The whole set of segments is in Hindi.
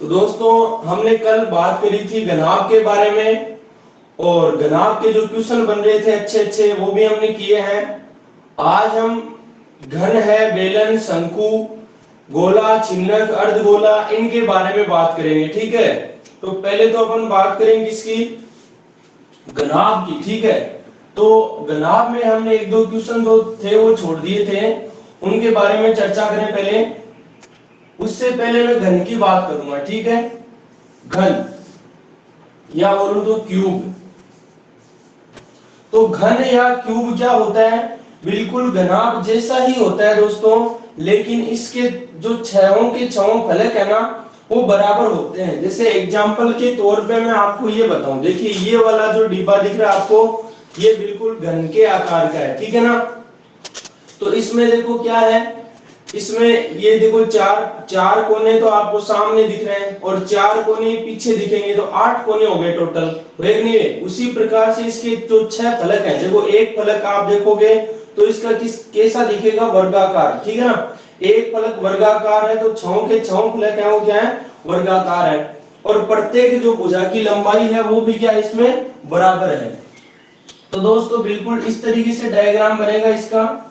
तो दोस्तों हमने कल बात करी थी घनाभ के बारे में और घनाभ के जो क्वेश्चन बन रहे थे अच्छे अच्छे वो भी हमने किए हैं। आज हम घन है, बेलन, शंकु, गोला, छिन्नक, अर्धगोला इनके बारे में बात करेंगे। ठीक है, तो पहले तो अपन बात करेंगे किसकी, घनाभ की। ठीक है, तो घनाभ में हमने एक दो क्वेश्चन जो थे वो छोड़ दिए थे, उनके बारे में चर्चा करें पहले। उससे पहले मैं घन की बात करूंगा। ठीक है, घन या बोलूं तो क्यूब। तो घन या क्यूब क्या होता है, बिल्कुल घनाभ जैसा ही होता है दोस्तों, लेकिन इसके जो छहों के छहों फलक है ना वो बराबर होते हैं। जैसे एग्जांपल के तौर पे मैं आपको ये बताऊं, देखिए ये वाला जो डिब्बा दिख रहा है आपको, ये बिल्कुल घन के आकार का है। ठीक है ना, तो इसमें देखो क्या है, इसमें ये देखो चार चार कोने तो आपको सामने दिख रहे हैं और चार कोने पीछे दिखेंगे, तो 8 कोने हो गए टोटल, एक नहीं है। उसी प्रकार से इसके जो 6 फलक हैं, देखो एक फलक आप देखोगे तो इसका किस कैसा दिखेगा, वर्गाकार। ठीक है ना, एक फलक वर्गाकार है तो छहों के छहों फलक है वो क्या है, वर्गाकार है। और प्रत्येक जो भुजा की लंबाई है वो भी क्या इसमें बराबर है। तो दोस्तों बिल्कुल इस तरीके से डायग्राम बनेगा इसका।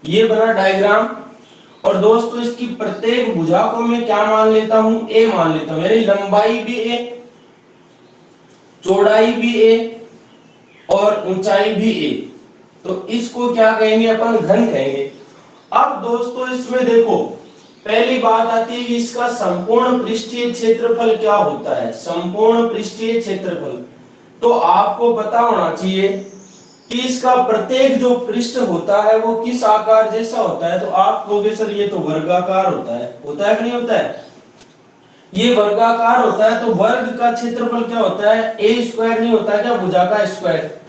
ये बना डायग्राम। और दोस्तों इसकी प्रत्येक भुजा को मैं क्या मान लेता हूं, ए मान लेता हूं। मेरी लंबाई भी ए, चौड़ाई भी ए और ऊंचाई भी ए, तो इसको क्या कहेंगे अपन, घन कहेंगे। अब दोस्तों इसमें देखो पहली बात आती है कि इसका संपूर्ण पृष्ठीय क्षेत्रफल क्या होता है। संपूर्ण पृष्ठीय क्षेत्रफल तो आपको पता होना चाहिए कि इसका प्रत्येक जो पृष्ठ होता है वो किस आकार जैसा होता है। तो आप कहोगे सर ये तो वर्गाकार होता है कि नहीं होता है, ये वर्गाकार होता है। तो वर्ग का क्षेत्रफल क्या होता है, ए स्क्वायर नहीं होता है क्या, भुजा का स्क्वायर।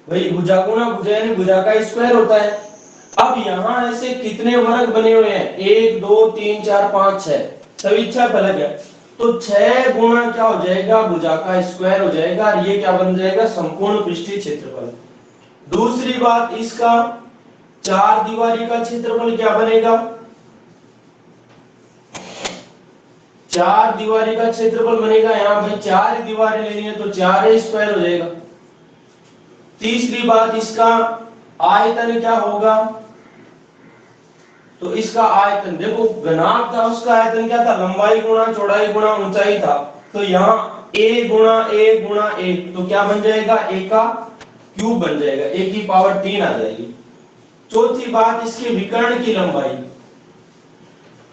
भाई भुजा गुणा भुजा यानी भुजा का स्क्वायर होता है। अब यहाँ ऐसे कितने वर्ग बने हुए हैं, 1 2 3 4 5 6, सभी 6 फलक है। तो 6 गुणा क्या हो जाएगा, भुजा का स्क्वायर हो जाएगा, और ये क्या बन जाएगा, संपूर्ण पृष्ठीय क्षेत्रफल। दूसरी बात, इसका चार दीवारी का क्षेत्रफल क्या बनेगा, चार दीवारी का क्षेत्रफल बनेगा, यहाँ भाई 4 दीवारें लेनी है तो 4 स्क्वायर हो जाएगा। तीसरी बात, इसका आयतन क्या होगा, तो इसका आयतन देखो घनाभ था, उसका आयतन क्या था, लंबाई गुणा चौड़ाई गुणा ऊंचाई था। तो यहाँ ए गुणा ए गुणा ए, तो क्या बन जाएगा, ए का क्यूब बन जाएगा, ए की पावर 3 आ जाएगी। चौथी बात, इसके विकर्ण की लंबाई।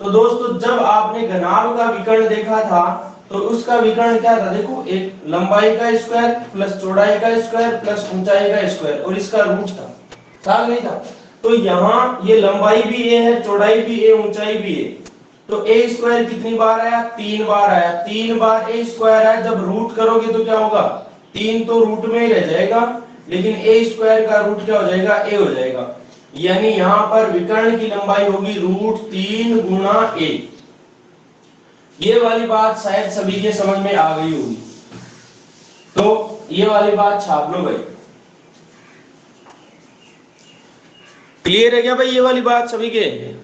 तो दोस्तों जब आपने घनाभ का विकर्ण देखा था तो उसका विकर्ण क्या था, देखो एक लंबाई का स्क्वायर प्लस चौड़ाई का स्क्वायर प्लस ऊंचाई का स्क्वायर और इसका रूट था नहीं था। तो यहाँ ये लंबाई भी ए है, चौड़ाई भी ए, ऊंचाई भी ए। तो ए स्क्वायर कितनी बार आया, 3 बार आया। 3 बार ए स्क्वायर आया, जब रूट करोगे तो क्या होगा, 3 तो रूट में ही रह जाएगा, लेकिन ए स्क्वायर का रूट क्या हो जाएगा, ए हो जाएगा। यानी यहां पर विकर्ण की लंबाई होगी √3 गुणा ए। ये वाली बात शायद सभी के समझ में आ गई होगी, तो ये वाली बात छाप लो भाई। क्लियर है क्या भाई ये वाली बात सभी के?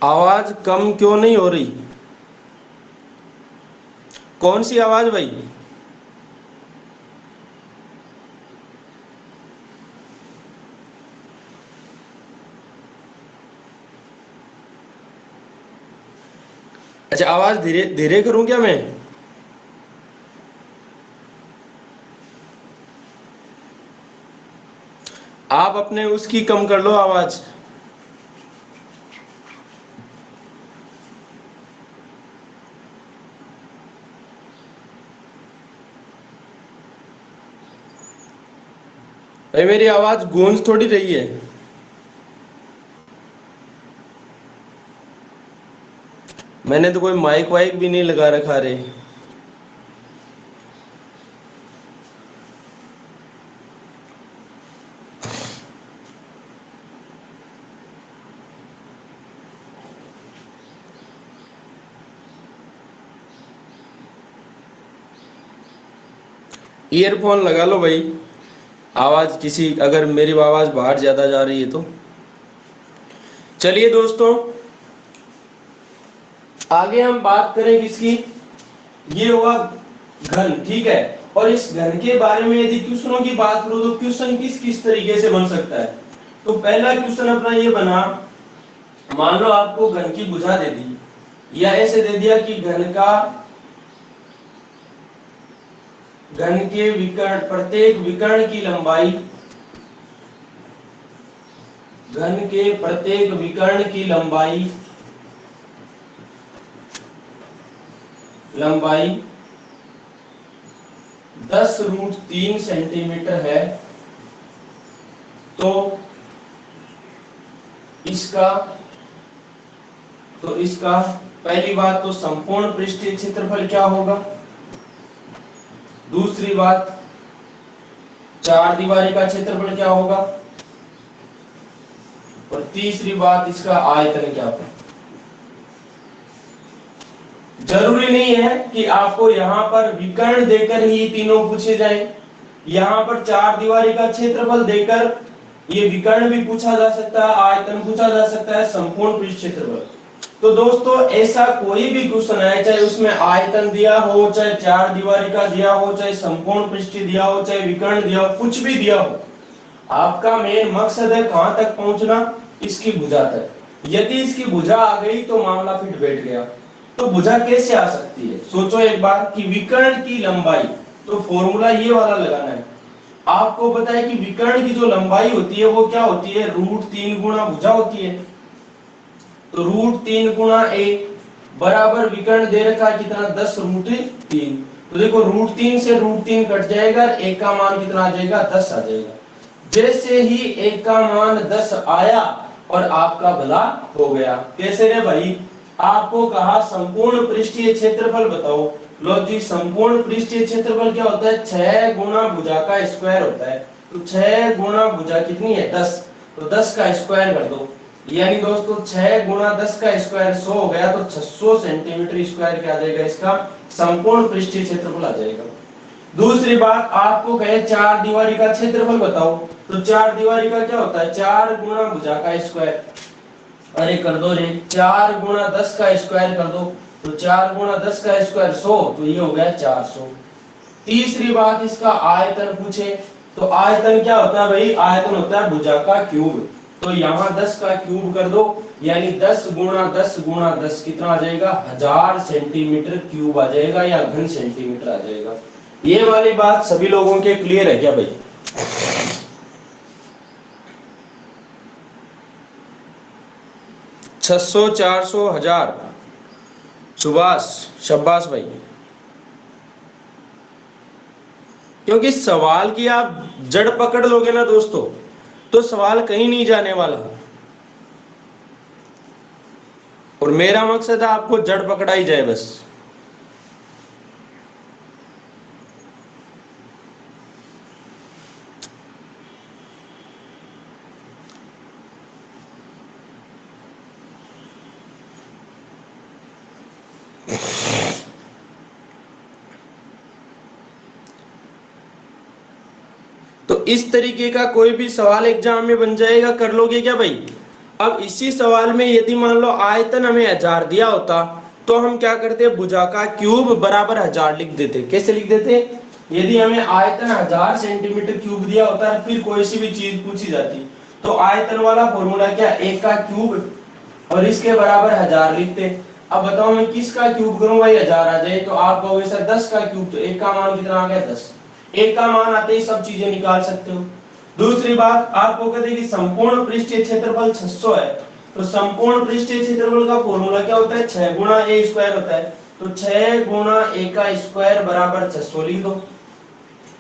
आवाज कम क्यों नहीं हो रही? कौन सी आवाज भाई? अच्छा, आवाज धीरे धीरे करूं क्या मैं? आप अपने उसकी कम कर लो आवाज। भाई मेरी आवाज गूंज थोड़ी रही है। मैंने तो कोई माइक वाइक भी नहीं लगा रखा रे। ईयरफोन लगा लो भाई। आवाज किसी, अगर मेरी आवाज बाहर ज्यादा जा रही है तो। चलिए दोस्तों, आगे हम बात करें किसकी। ये हुआ घन, ठीक है। और इस घन के बारे में यदि क्वेश्चनों की बात करूं तो क्वेश्चन किस किस तरीके से बन सकता है। तो पहला क्वेश्चन अपना ये बना, मान लो आपको घन की भुजा दे दी, या ऐसे दे दिया कि घन के विकर्ण, प्रत्येक विकर्ण की लंबाई, घन के प्रत्येक विकर्ण की लंबाई 10√3 सेंटीमीटर है। तो इसका पहली बात तो संपूर्ण पृष्ठीय क्षेत्रफल क्या होगा। दूसरी बात, चार दीवारी का क्षेत्रफल क्या होगा। और तीसरी बात, इसका आयतन क्या होगा। जरूरी नहीं है कि आपको यहाँ पर विकर्ण देकर ही तीनों पूछे जाए। यहाँ पर चार दीवारी का क्षेत्रफल देकर ये विकर्ण भी पूछा जा सकता है, आयतन पूछा जा सकता है, संपूर्ण पृष्ठ क्षेत्रफल। तो दोस्तों, ऐसा कोई भी क्वेश्चन है, चाहे उसमें आयतन दिया हो, चाहे चार दीवारी का दिया हो, चाहे संपूर्ण पृष्ठ दिया हो, चाहे विकर्ण दिया हो, कुछ भी दिया हो, आपका मेन मकसद है कहां तक पहुंचना, इसकी भुजा तक। यदि इसकी भुजा आ गई तो मामला फिट बैठ गया। तो भुजा कैसे आ सकती है, सोचो एक बार कि विकर्ण की लंबाई, तो फॉर्मूला ये वाला लगाना है। आपको पता है कि विकर्ण की जो लंबाई होती है वो क्या होती है, √3 गुना भुजा होती है। तो √3 गुना a बराबर विकर्ण दे रखा है कितना, 10√3। तो देखो √3 से √3 कट जाएगा, एक का मान कितना आ जाएगा, 10 आ जाएगा। जैसे ही एक का मान 10 आया और आपका भला हो गया। कैसे रे भाई, आपको कहा संपूर्ण पृष्ठीय क्षेत्रफल बताओ। लो जी, संपूर्ण पृष्ठीय क्षेत्रफल क्या होता है, 6 गुना भुजा का स्क्वायर होता है। तो 6 गुना भुजा कितनी है, 10। तो 10 का स्क्वायर कर दो, यानी दोस्तों 6 गुना 10 का स्क्वायर 100 हो गया। तो 600 सेंटीमीटर स्क्वायर क्या आ जाएगा, इसका संपूर्ण पृष्ठीय क्षेत्रफल आ जाएगा। दूसरी बात, आपको कहे चार दीवारी का क्षेत्रफल बताओ। तो चार दीवारी का क्या होता है, 4 गुना भुजा का स्क्वायर। अरे कर दो रे, 4 गुना 10 का स्क्वायर कर दो। तो 4 गुना 10 का स्क्वायर 100, तो ये हो गया 400। तीसरी बात, इसका आयतन पूछे। तो आयतन क्या होता है भाई, आयतन होता है भुजा का क्यूब। तो यहाँ 10 का क्यूब कर दो, यानी 10 गुना 10 गुना 10 कितना आ जाएगा, 1000 सेंटीमीटर क्यूब आ जाएगा, या घन सेंटीमीटर आ जाएगा। ये वाली बात सभी लोगों के क्लियर है क्या भाई? 600, 400, 1000। सुभाष, शाबाश भाई। क्योंकि सवाल की आप जड़ पकड़ लोगे ना दोस्तों, तो सवाल कहीं नहीं जाने वाला। और मेरा मकसद है आपको जड़ पकड़ाई जाए बस। तो इस तरीके का कोई भी सवाल एग्जाम में बन जाएगा, कर लोगे क्या भाई? अब इसी सवाल में यदि मान लो आयतन हमें 1000 दिया होता, तो हम क्या करते, भुजा का क्यूब बराबर 1000 लिख देते। कैसे लिख देते, यदि हमें आयतन 1000 सेंटीमीटर क्यूब दिया होता है, फिर कोई सी भी चीज पूछी जाती, तो आयतन वाला फॉर्मूला क्या, 1 का क्यूब और इसके बराबर 1000 लिखते। अब बताओ मैं किसका क्यूब करूं भाई, 1000 आ जाए, तो आप कहोगे सर 10 का क्यूब, तो 1 का मान कितना आ गया, 10। 1 का मान आते ही सब चीजें निकाल सकते हो। दूसरी बात, आपको कहते हैं कि संपूर्ण पृष्ठीय क्षेत्रफल 600 है, तो संपूर्ण पृष्ठीय क्षेत्रफल का फॉर्मूला क्या होता है, 6 गुणा ए स्क्वायर होता है। तो 6 गुणा ए का स्क्वायर बराबर 600 लिख दो।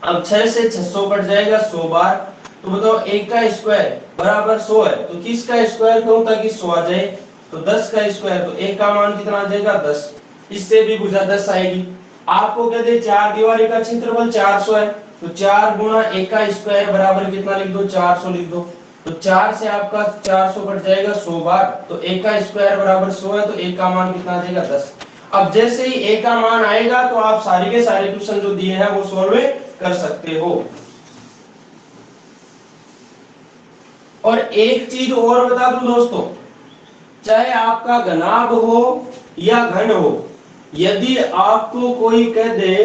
अब 6 से 600 कट जाएगा 100 बार, तो बताओ 1 का स्क्वायर बराबर 100 है, तो किसका स्क्वायर करूं ताकि 100 आ जाए, तो 10 का स्क्वायर, तो 1 का मान कितना आ जाएगा, 10। इससे भी भुजा 10 आएगी। आपको कहते हैं चार दीवारी का क्षेत्रफल 400 है, तो 4 गुणा 1 का स्क्वायर बराबर कितना लिख दो, 400 लिख दो। तो 4 से आपका 400 कट जाएगा 100 बार, तो 1 का स्क्वायर बराबर 100 है, तो 1 का मान कितना आ जाएगा, 10। अब जैसे ही 1 का मान आएगा तो आप सारे के सारे क्वेश्चन जो दिए हैं वो सॉल्व कर सकते हो। और एक चीज और बता दूं दोस्तों, चाहे आपका घनाभ हो या घन हो, यदि आपको कोई कह दे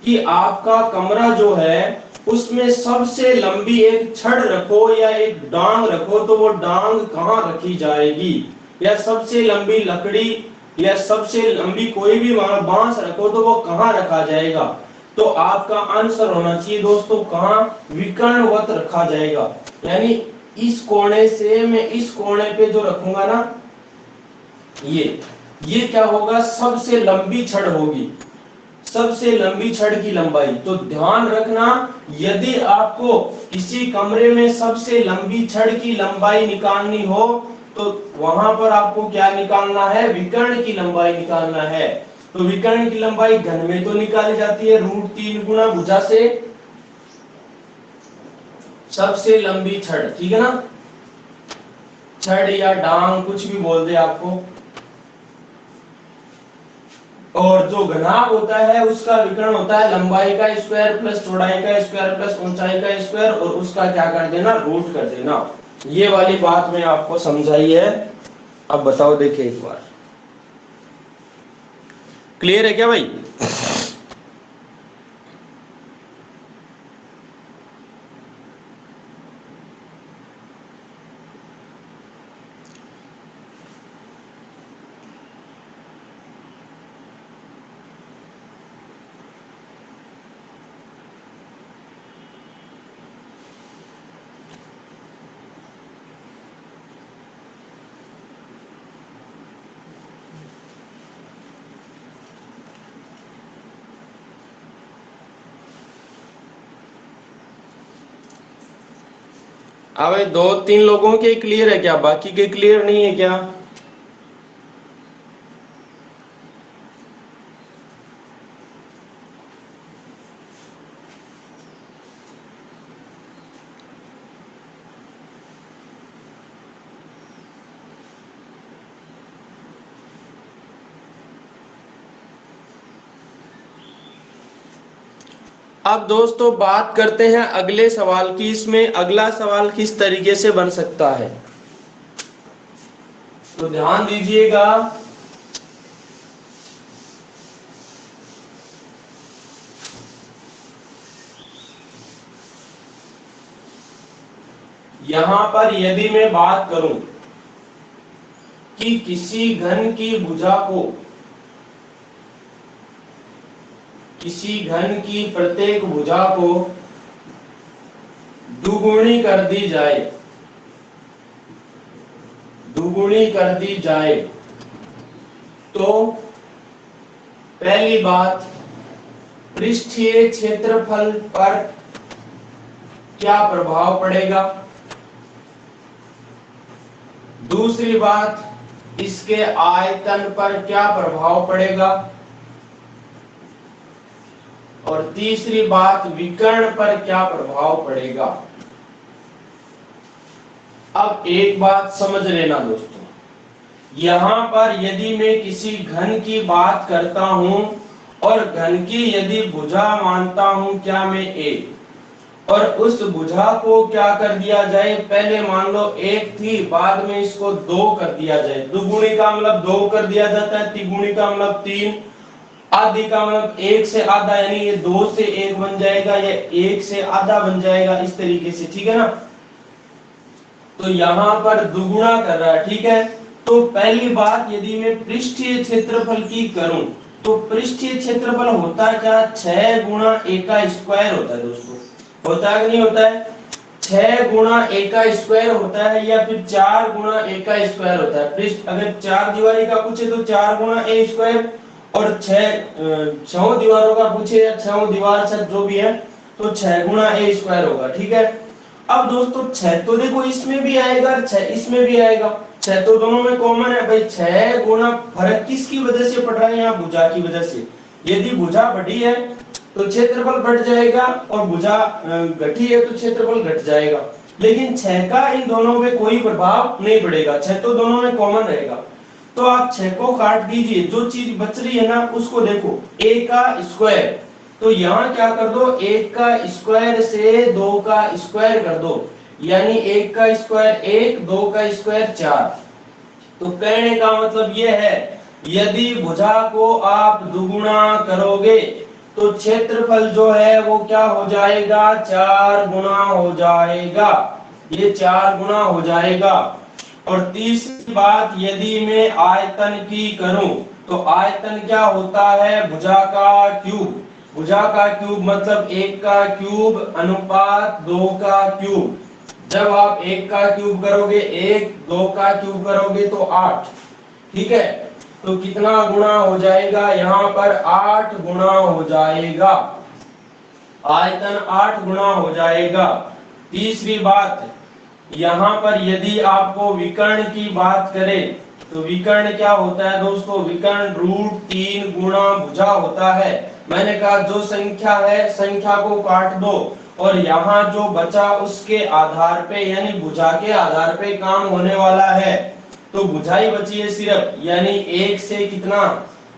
कि आपका कमरा जो है उसमें सबसे लंबी एक छड़ रखो या एक डांग रखो, तो वो डांग कहां रखी जाएगी, या सबसे लंबी लकड़ी या सबसे लंबी कोई भी बांस रखो तो वो कहां रखा जाएगा, तो आपका आंसर होना चाहिए दोस्तों कहां, विकर्णवत रखा जाएगा। यानी इस कोने से मैं इस कोने पे जो रखूंगा ना, ये क्या होगा, सबसे लंबी छड़ होगी, सबसे लंबी छड़ की लंबाई। तो ध्यान रखना, यदि आपको किसी कमरे में सबसे लंबी छड़ की लंबाई निकालनी हो, तो वहां पर आपको क्या निकालना है, विकर्ण की लंबाई निकालना है। तो विकर्ण की लंबाई घन में तो निकाली जाती है √3 गुना भुजा से सबसे लंबी छड़, ठीक है ना, छड़ या डांग कुछ भी बोल दे आपको। और जो घनाभ होता है उसका विकर्ण होता है लंबाई का स्क्वायर प्लस चौड़ाई का स्क्वायर प्लस ऊंचाई का स्क्वायर, और उसका क्या कर देना, रूट कर देना। ये वाली बात मैं आपको समझाई है। अब बताओ, देखिए एक बार क्लियर है क्या भाई। अब 2-3 लोगों के क्लियर है क्या, बाकी के क्लियर नहीं है क्या। अब दोस्तों बात करते हैं अगले सवाल की। इसमें अगला सवाल किस तरीके से बन सकता है, तो ध्यान दीजिएगा। यहां पर यदि मैं बात करूं कि किसी घन की भुजा को, किसी घन की प्रत्येक भुजा को दुगुनी कर दी जाए, दुगुनी कर दी जाए, तो पहली बात, पृष्ठीय क्षेत्रफल पर क्या प्रभाव पड़ेगा। दूसरी बात, इसके आयतन पर क्या प्रभाव पड़ेगा। और तीसरी बात, विकर्ण पर क्या प्रभाव पड़ेगा। अब एक बात समझ लेना दोस्तों, यहां पर यदि मैं किसी घन की बात करता हूं और घन की यदि भुजा मानता हूं क्या मैं ए, और उस भुजा को क्या कर दिया जाए, पहले मान लो 1 थी, बाद में इसको 2 कर दिया जाए। दुगुणी का मतलब 2 कर दिया जाता है, तिगुणी का मतलब 3, आधी का मतलब 1 से आधा, यानी ये 2 से 1 बन जाएगा, ये 1 से आधा बन जाएगा, इस तरीके से, ठीक है ना। तो यहाँ पर दुगुना कर रहा है, ठीक है। तो पहली बात, यदि मैं पृष्ठीय क्षेत्रफल की करूं तो पृष्ठीय क्षेत्रफल होता है क्या, 6 गुणा a का स्क्वायर होता है दोस्तों, होता है कि नहीं होता है, 6 गुणा a का स्क्वायर होता है, या फिर 4 गुणा a का स्क्वायर होता है। पृष्ठ अगर 4 दीवारी का पूछे तो 4 गुणा a स्क्वायर, और 6 दीवारों का पूछे या 6 दीवार छत जो भी है तो 6 गुणा a स्क्वायर होगा, ठीक है। अब दोस्तों 6 तो देखो इसमें भी आएगा, 6 इसमें भी आएगा, 6 तो दोनों में कॉमन है भाई। 6 गुना, फर्क किसकी वजह से पड़ रहा है, यहाँ भुजा की वजह से। यदि भुजा बढ़ी है तो क्षेत्रफल बढ़ जाएगा, और भुजा घटी है तो क्षेत्रफल घट जाएगा। लेकिन 6 का इन दोनों में कोई प्रभाव नहीं पड़ेगा, 6 तो दोनों में कॉमन रहेगा। तो आप 6 को काट दीजिए, जो चीज बच रही है ना उसको देखो, a का स्क्वायर, तो यहाँ क्या कर दो, 1 का स्क्वायर से 2 का स्क्वायर कर दो, यानी 1 का स्क्वायर 1, 2 का स्क्वायर 4। तो कहने का मतलब यह है, यदि भुजा को आप दुगुना करोगे तो क्षेत्रफल जो है वो क्या हो जाएगा, 4 गुना हो जाएगा, ये 4 गुना हो जाएगा। और तीसरी बात, यदि मैं आयतन की करूं तो आयतन क्या होता है, भुजा का क्यूब। भुजा का क्यूब मतलब 1 का क्यूब अनुपात 2 का क्यूब। जब आप 1 का क्यूब करोगे 1, 2 का क्यूब करोगे तो 8, ठीक है। तो कितना गुना हो जाएगा, यहाँ पर 8 गुना हो जाएगा, आयतन 8 गुना हो जाएगा। तीसरी बात, यहाँ पर यदि आपको विकर्ण की बात करें तो विकर्ण क्या होता है दोस्तों, विकर्ण √3 गुणा भुजा होता है। मैंने कहा जो संख्या है संख्या को काट दो, और यहाँ जो बचा उसके आधार पे, यानी भुजा के आधार पे काम होने वाला है, तो भुजा ही बची है सिर्फ, यानी 1 से कितना,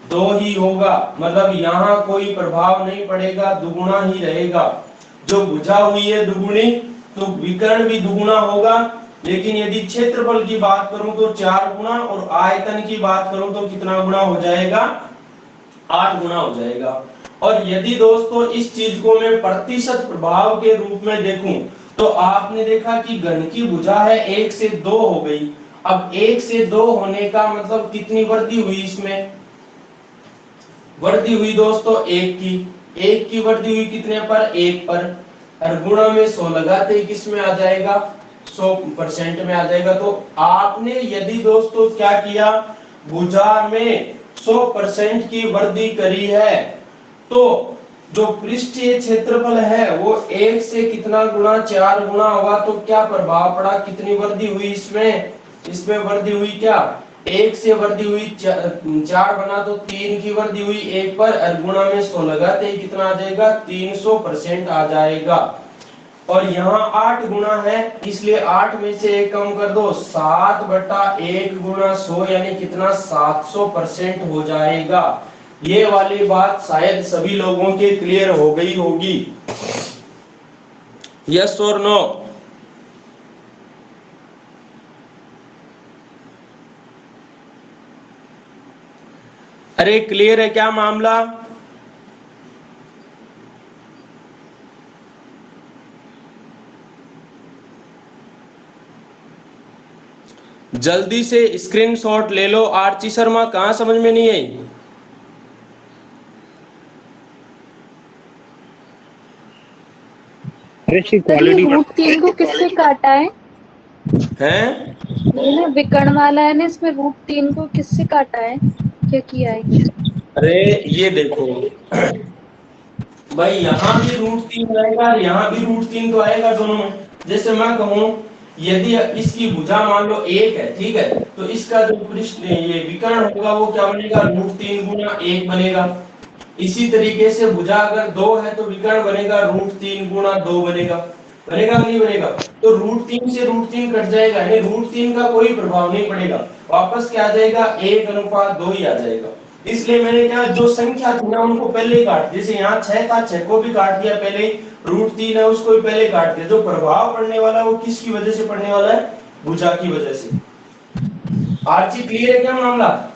2 ही होगा, मतलब यहाँ कोई प्रभाव नहीं पड़ेगा, दुगुना ही रहेगा। जो भुजा हुई है दुगुनी, तो विकर्ण भी दुगुना होगा। लेकिन यदि क्षेत्रफल की बात करूं तो 4 गुना, और आयतन की बात करूं तो कितना गुना हो जाएगा, 8 गुना हो जाएगा। और यदि दोस्तों इस चीज को मैं प्रतिशत प्रभाव के रूप में देखूं तो आपने देखा कि घन की भुजा है 1 से 2 हो गई। अब 1 से 2 होने का मतलब कितनी वृद्धि हुई, इसमें वृद्धि हुई दोस्तों 1 की वृद्धि हुई कितने पर, 1 पर, और गुणा में 100 लगाते ही किस में आ जाएगा, 100% में आ जाएगा। तो आपने यदि दोस्तों क्या किया, भुजा में 100% की वृद्धि करी है, तो जो पृष्ठीय क्षेत्रफल है वो 1 से कितना गुना, 4 गुना होगा। तो क्या प्रभाव पड़ा, कितनी वृद्धि हुई इसमें, इसमें वृद्धि हुई क्या, 1 से वृद्धि हुई 4 बना तो 3 की वृद्धि हुई 1 पर, और गुणा में 100 लगाते ही कितना आ जाएगा, 300% आ जाएगा। और यहाँ 8 गुना है, इसलिए 8 में से 1 कम कर दो, 7/1 गुना 100, यानी कितना, 700% हो जाएगा। ये वाली बात शायद सभी लोगों के क्लियर हो गई होगी, यस और नो। अरे क्लियर है क्या मामला, जल्दी से स्क्रीनशॉट ले लो। आरची शर्मा कहाँ समझ में नहीं आई, √3 को किससे काटा है, हैं? ये ना विकर्ण वाला है ना, इसमें √3 को किससे काटा है, क्या किया है। अरे ये देखो भाई, यहाँ भी √3 आएगा और यहाँ भी √3 तो आएगा दोनों में। जैसे मैं कहूँ यदि इसकी भुजा मान लो 1 है, ठीक है, तो इसका जो पृष्ठ ये विकर्ण होगा वो क्या बनेगा, √3 गुना 1 बनेगा। इसी तरीके से भुजा अगर 2 है तो विकर्ण बनेगा √3 गुना 2 बनेगा, बनेगा नहीं बनेगा। तो √3 से √3 कट जाएगा, यानी √3 का कोई प्रभाव नहीं पड़ेगा, वापस क्या आ जाएगा, 1:2 ही आ जाएगा। इसलिए मैंने क्या जो संख्या थी ना उनको पहले ही काट, जैसे यहाँ 6 था 6 को भी काट दिया पहले ही, √3 है उसको भी पहले काट दिया। जो प्रभाव पड़ने वाला है वो किसकी वजह से पड़ने वाला है? भुजा की वजह से। आरची क्लियर है क्या मामला?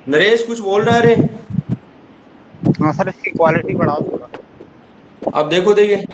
नरेश कुछ बोल रहा है रे? हाँ सर, इसकी क्वालिटी बढ़ाओ थोड़ा। अब देखो देखिए,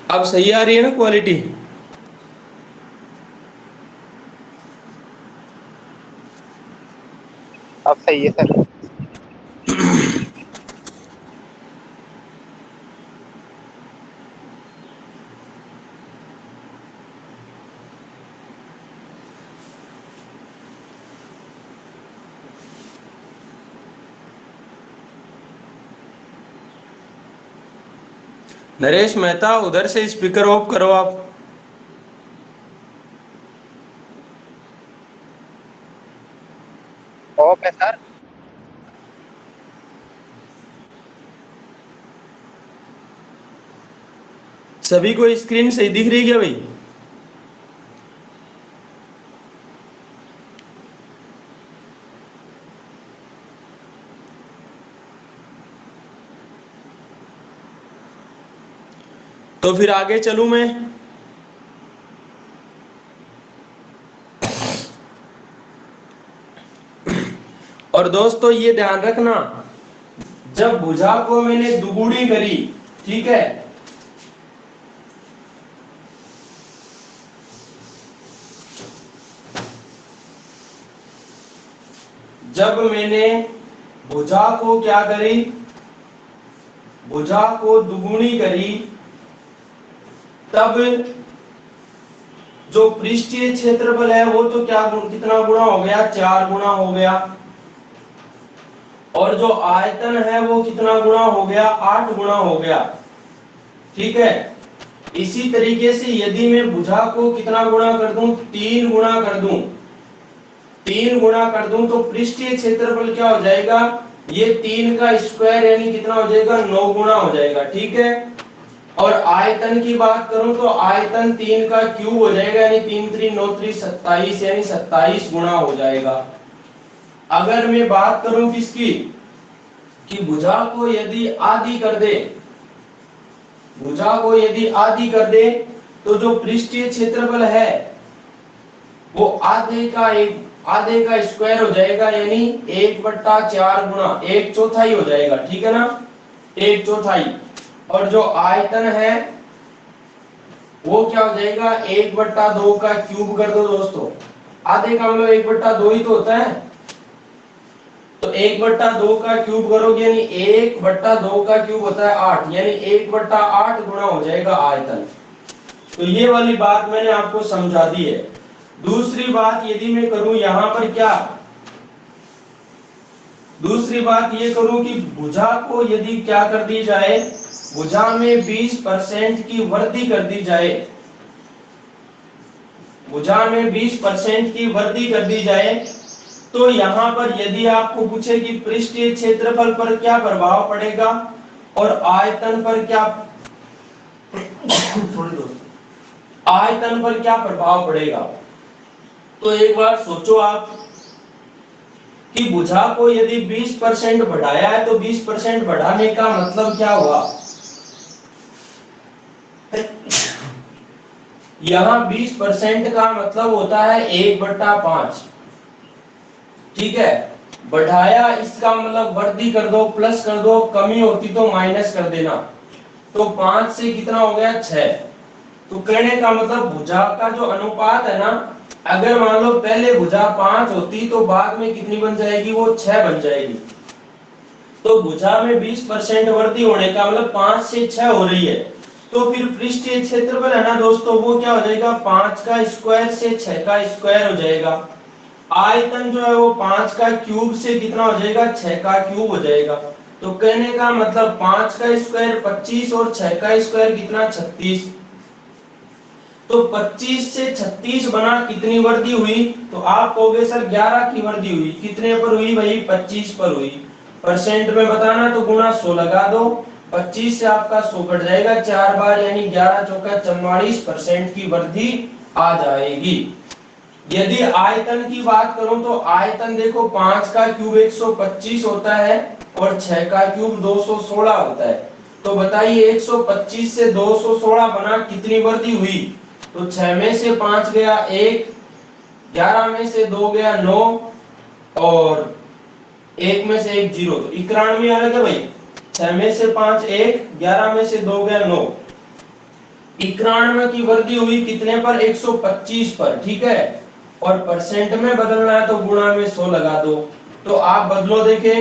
अब सही आ रही है ना क्वालिटी? अब सही है सर। नरेश मेहता उधर से स्पीकर ऑफ करो आप। ऑफ है सर। सभी को स्क्रीन सही दिख रही है क्या भाई? तो फिर आगे चलूं मैं? और दोस्तों ये ध्यान रखना, जब भुजा को मैंने दुगुनी करी, ठीक है, जब मैंने भुजा को क्या करी, भुजा को दुगुनी करी, तब जो पृष्ठीय क्षेत्रफल है वो तो क्या कितना गुना हो गया? 4 गुना हो गया। और जो आयतन है वो कितना गुना हो गया? 8 गुना हो गया। ठीक है, इसी तरीके से यदि मैं भुजा को कितना गुना कर दूं? 3 गुना कर दूं, 3 गुना कर दूं तो पृष्ठीय क्षेत्रफल क्या हो जाएगा? ये 3 का स्क्वायर यानी कितना हो जाएगा? 9 गुना हो जाएगा। ठीक है, और आयतन की बात करूं तो आयतन 3 का क्यूब हो जाएगा, यानी 3 3 9 3 27, यानी 27 गुना हो जाएगा। अगर मैं बात करूं किसकी, कि भुजा को यदि आधी कर दे, भुजा को यदि आधी कर दे तो जो पृष्ठीय क्षेत्रफल है वो आधे का स्क्वायर हो जाएगा, यानी 1/4 गुना 1/4 हो जाएगा। ठीक है ना, 1/4। और जो आयतन है वो क्या हो जाएगा? 1/2 का क्यूब कर दो दोस्तों, आधे का मतलब 1/2 ही तो होता है, तो 1/2 का क्यूब करोगे यानी 1/2 का क्यूब होता है 8, यानी 1/8 गुना हो जाएगा आयतन। तो ये वाली बात मैंने आपको समझा दी है। दूसरी बात यदि मैं करूं यहां पर क्या, दूसरी बात ये करूं कि भुजा को यदि क्या कर दी जाए, भुजा में 20% की वृद्धि कर दी जाए, भुजा में 20% की वृद्धि कर दी जाए, तो यहां पर यदि आपको पूछे कि पृष्ठीय क्षेत्रफल पर क्या प्रभाव पड़ेगा और आयतन पर क्या आयतन पर क्या प्रभाव पड़ेगा, तो एक बार सोचो आप कि भुजा को यदि 20% बढ़ाया है तो 20% बढ़ाने का मतलब क्या हुआ? यहाँ 20% का मतलब होता है 1/5, ठीक है। बढ़ाया इसका मतलब वृद्धि कर दो, प्लस कर दो, कमी होती तो माइनस कर देना। तो 5 से कितना हो गया 6। तो कहने का मतलब भुजा का जो अनुपात है ना, अगर मान लो पहले भुजा 5 होती तो बाद में कितनी बन जाएगी, वो 6 बन जाएगी। तो भुजा में 20% वृद्धि होने का मतलब 5 से 6 हो रही है। तो फिर पृष्ठीय क्षेत्रफल है ना दोस्तों, वो क्या हो जाएगा, 5 का स्क्वायर से 6 का स्क्वायर हो जाएगा। आयतन जो है वो 5 का क्यूब से कितना हो जाएगा, 6 का क्यूब हो जाएगा। तो कहने का मतलब 5 का स्क्वायर 25 और 6 का स्क्वायर कितना, 36। तो 25 से 36 बना कितनी वृद्धि हुई, तो आप कहोगे सर 11 की वृद्धि हुई। कितने पर हुई भाई, 25 पर हुई। परसेंट में बताना तो गुणा 100 लगा दो, 25 से आपका 100 कट जाएगा 4 बार, यानी 11 चौका 44% की वृद्धि आ जाएगी। यदि आयतन की बात करूं तो आयतन देखो 5 का क्यूब 125 होता है और 6 का क्यूब 216 होता है। तो बताइए 125 से 216 बना कितनी वृद्धि हुई, तो 6 में से 5 गया 1, 11 में से 2 गया 9 और 1 में से 1 0, तो 91 आ गया भाई। 6 में से 5 1, 11 में से 2 गया 9, 91 की वृद्धि हुई कितने पर, 125 पर, ठीक है। और परसेंट में बदलना है तो गुणा में 100 लगा दो। तो आप बदलो, देखे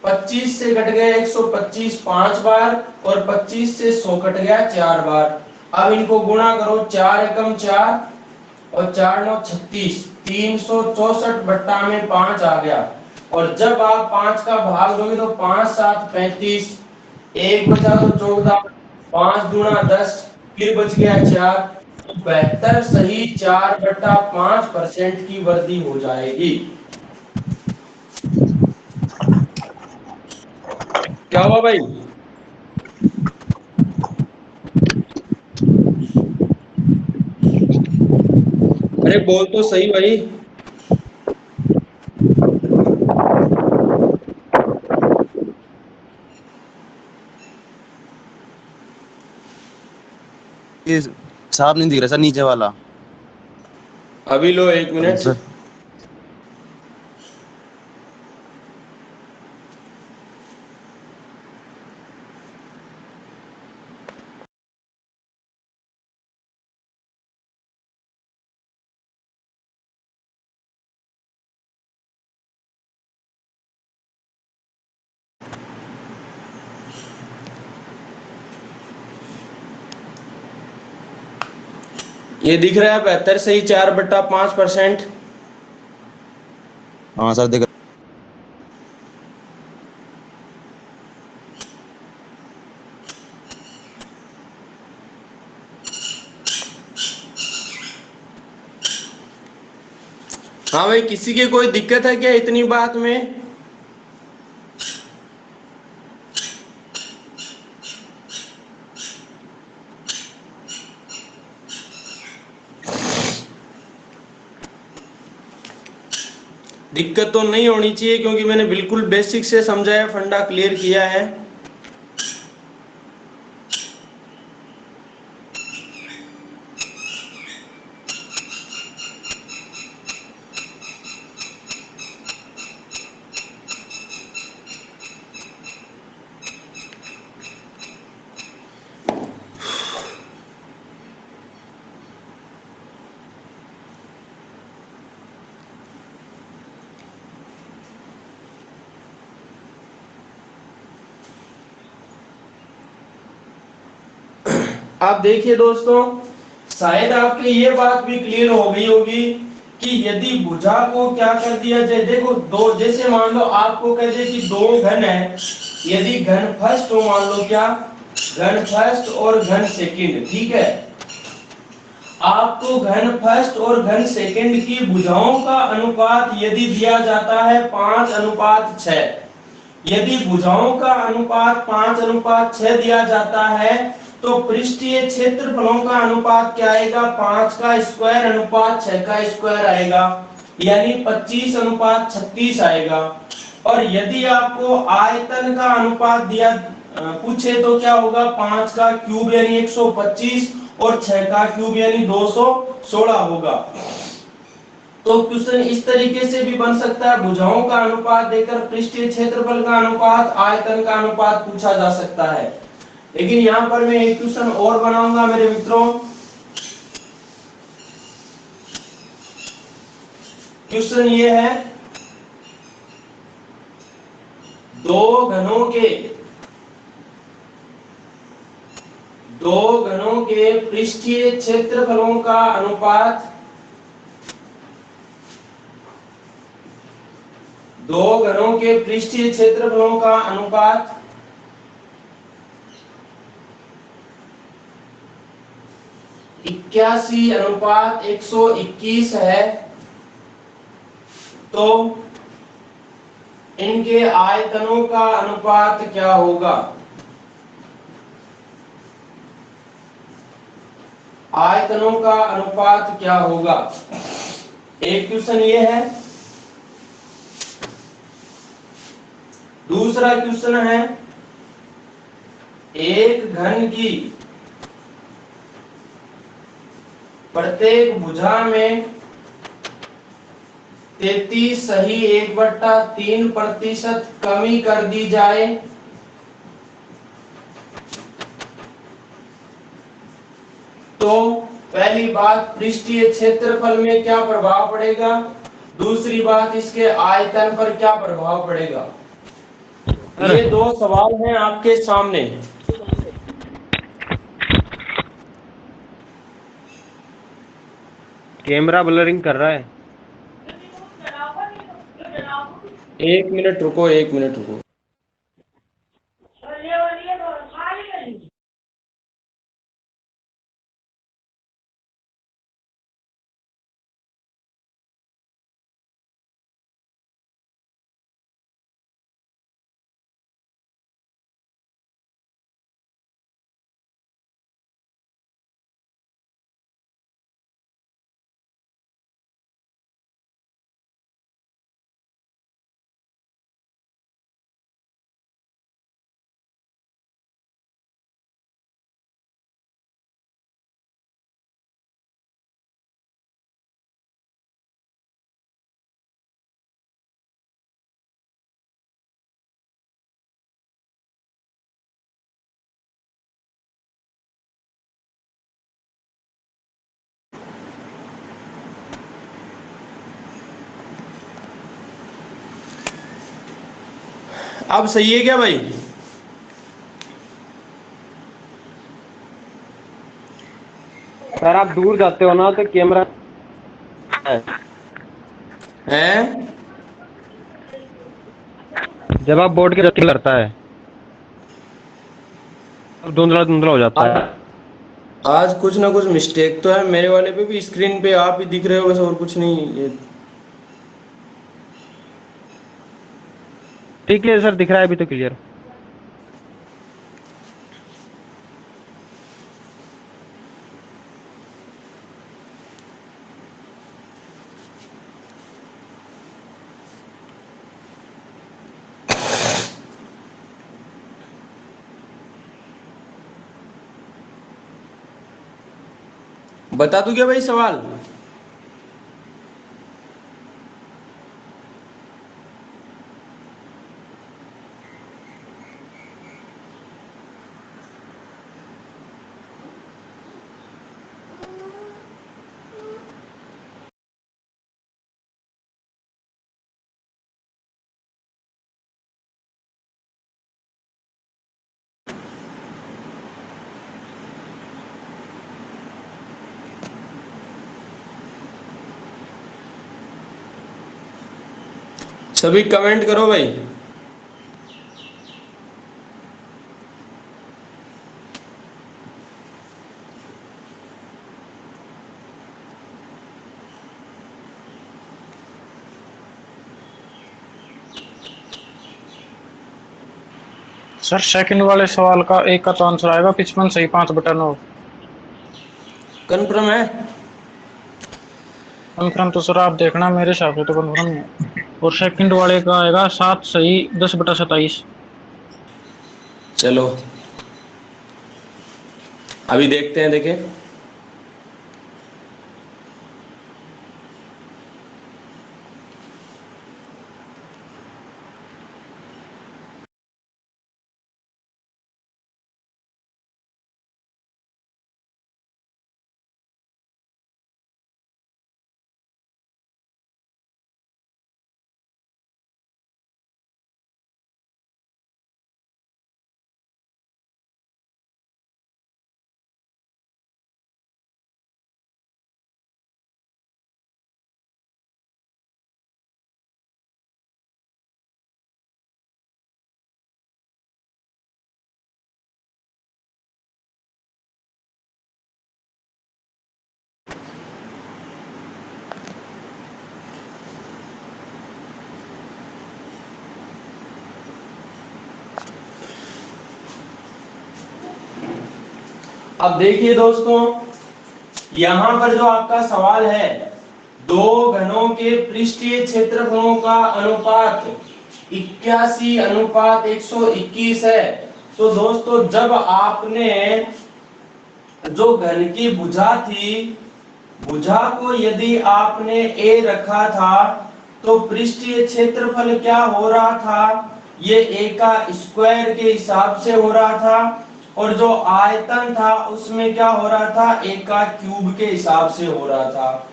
25 से कट गया 125 5 बार और 25 से 100 कट गया 4 बार। अब इनको गुणा करो, 4 एकम 4 और 4 9 36, 364 बट्टा में 5 आ गया। और जब आप 5 का भाग दोगे तो 5 7 35, 1 बचा तो 14, 5 दूना 10, फिर बच गया 4। तो 72 सही 4/5% की वृद्धि हो जाएगी। क्या हुआ भाई, अरे बोल तो सही भाई। ये साफ नहीं दिख रहा सर नीचे वाला। अभी लो 1 अभी मिनट। सर ये दिख रहा है 72 सही 4/5%। हाँ सर दिख हाँ भाई, किसी की कोई दिक्कत है क्या इतनी बात में? दिक्कत तो नहीं होनी चाहिए क्योंकि मैंने बिल्कुल बेसिक से समझाया, फंडा क्लियर किया है। आप देखिए दोस्तों, शायद आपके ये बात भी क्लियर हो गई होगी कि यदि भुजा को क्या कर दिया जाए, देखो दो, जैसे मान लो आपको कह दे कि दो घन है, यदि घन फर्स्ट हो, मान लो क्या, घन फर्स्ट और घन सेकंड, ठीक है। आपको घन फर्स्ट और घन सेकंड की भुजाओं का अनुपात यदि दिया जाता है 5:6, यदि भुजाओं का अनुपात 5:6 दिया जाता है तो पृष्ठीय क्षेत्रफलों का अनुपात क्या आएगा, 5 का स्क्वायर अनुपात 6 का स्क्वायर आएगा, यानी 25:36 आएगा। और यदि आपको आयतन का अनुपात दिया पूछे तो क्या होगा, 5 का क्यूब यानी 125 और 6 का क्यूब यानी 216 होगा। तो क्वेश्चन इस तरीके से भी बन सकता है, भुजाओं का अनुपात देकर पृष्ठीय क्षेत्रफल का अनुपात, आयतन का अनुपात पूछा जा सकता है। लेकिन यहां पर मैं एक क्वेश्चन और बनाऊंगा मेरे मित्रों। क्वेश्चन ये है, दो घनों के पृष्ठीय क्षेत्रफलों का अनुपात, दो घनों के पृष्ठीय क्षेत्रफलों का अनुपात 81/121 है, तो इनके आयतनों का अनुपात क्या होगा? आयतनों का अनुपात क्या होगा? एक क्वेश्चन ये है। दूसरा क्वेश्चन है, एक घन की प्रत्येक भुजा में 33.1/3% कमी कर दी जाए तो पहली बात, पृष्ठीय क्षेत्रफल में क्या प्रभाव पड़ेगा? दूसरी बात, इसके आयतन पर क्या प्रभाव पड़ेगा? ये दो सवाल हैं आपके सामने। कैमरा ब्लरिंग कर रहा है। 1 मिनट रुको, 1 मिनट रुको। अब सही है क्या भाई? सर आप दूर जाते हो ना तो कैमरा हैं? जब आप बोर्ड के रत्ती करता है तब धुंधला धुंधला हो जाता है। आज कुछ ना कुछ मिस्टेक तो है मेरे वाले पे भी, स्क्रीन पे आप ही दिख रहे हो बस, और कुछ नहीं। ये ठीक है सर, दिख रहा है अभी तो क्लियर। बता दूं क्या भाई सवाल? सभी कमेंट करो भाई। सर सेकंड वाले सवाल का एक का तो आंसर आएगा 55/5/9। कन्फर्म है? कन्फर्म तो सर आप देखना, मेरे हिसाब से तो कन्फर्म है। और सेकंड वाले का आएगा 7 सही 10/27। चलो अभी देखते हैं, देखें। अब देखिए दोस्तों, यहां पर जो आपका सवाल है, दो घनों के पृष्ठीय क्षेत्रफलों का अनुपात 81:121 है। तो दोस्तों जब आपने जो घन की भुजा थी, भुजा को यदि आपने a रखा था तो पृष्ठीय क्षेत्रफल क्या हो रहा था, ये a का स्क्वायर के हिसाब से हो रहा था, और जो आयतन था उसमें क्या हो रहा था, a का क्यूब के हिसाब से हो रहा था।